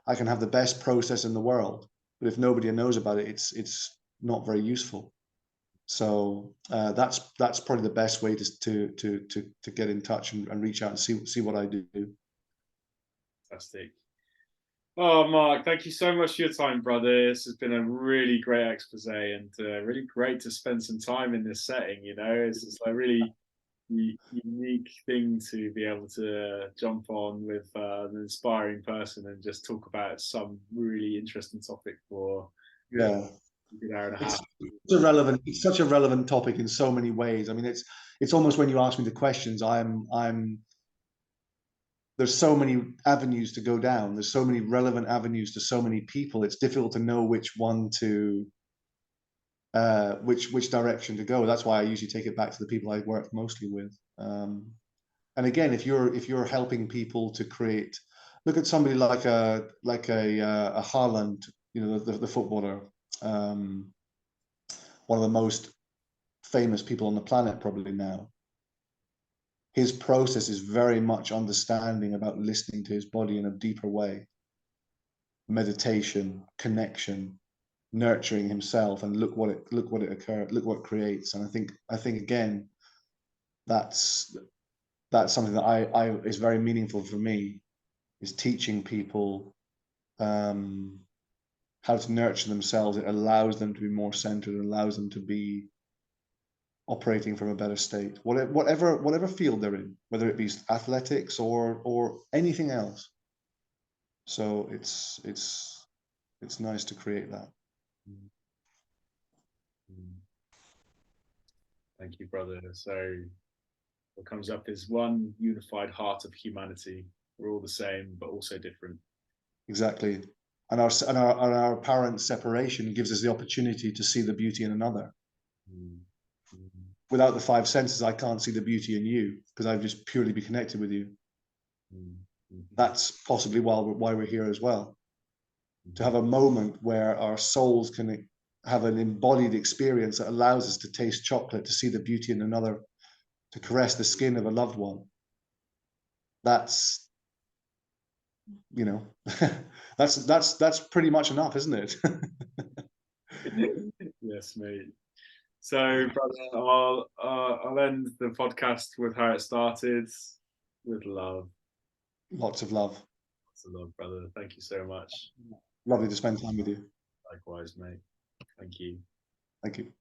I can have the best process in the world, but if nobody knows about it, it's not very useful. So that's probably the best way to get in touch and reach out and see what I do. Fantastic. Oh, Mark, thank you so much for your time, brother. This has been a really great expose, and really great to spend some time in this setting. It's just a really unique thing to be able to jump on with an inspiring person and just talk about some really interesting topic for. Yeah. Good hour and a half. It's such a relevant topic in so many ways. I mean, it's almost, when you ask me the questions, there's so many avenues to go down. There's so many relevant avenues to so many people. It's difficult to know which one to, which direction to go. That's why I usually take it back to the people I work mostly with. And again, if you're helping people to create, look at somebody like a Haaland, you know, the footballer, one of the most famous people on the planet probably now. His process is very much understanding about listening to his body in a deeper way. Meditation, connection, nurturing himself, and look what it creates. And I think again, that's something that I is very meaningful for me, is teaching people how to nurture themselves. It allows them to be more centered, it allows them to be operating from a better state, whatever field they're in, whether it be athletics or anything else. So it's nice to create that. Thank you, brother. So what comes up is one unified heart of humanity. We're all the same, but also different. Exactly. And our apparent separation gives us the opportunity to see the beauty in another. Without the five senses, I can't see the beauty in you, because I've just purely be connected with you. That's possibly why we're here as well. To have a moment where our souls can have an embodied experience that allows us to taste chocolate, to see the beauty in another, to caress the skin of a loved one. That's, you know, that's pretty much enough, isn't it? Yes, mate. So, brother, I'll end the podcast with how it started, with love. Lots of love. Lots of love, brother. Thank you so much. Lovely to spend time with you. Likewise, mate. Thank you. Thank you.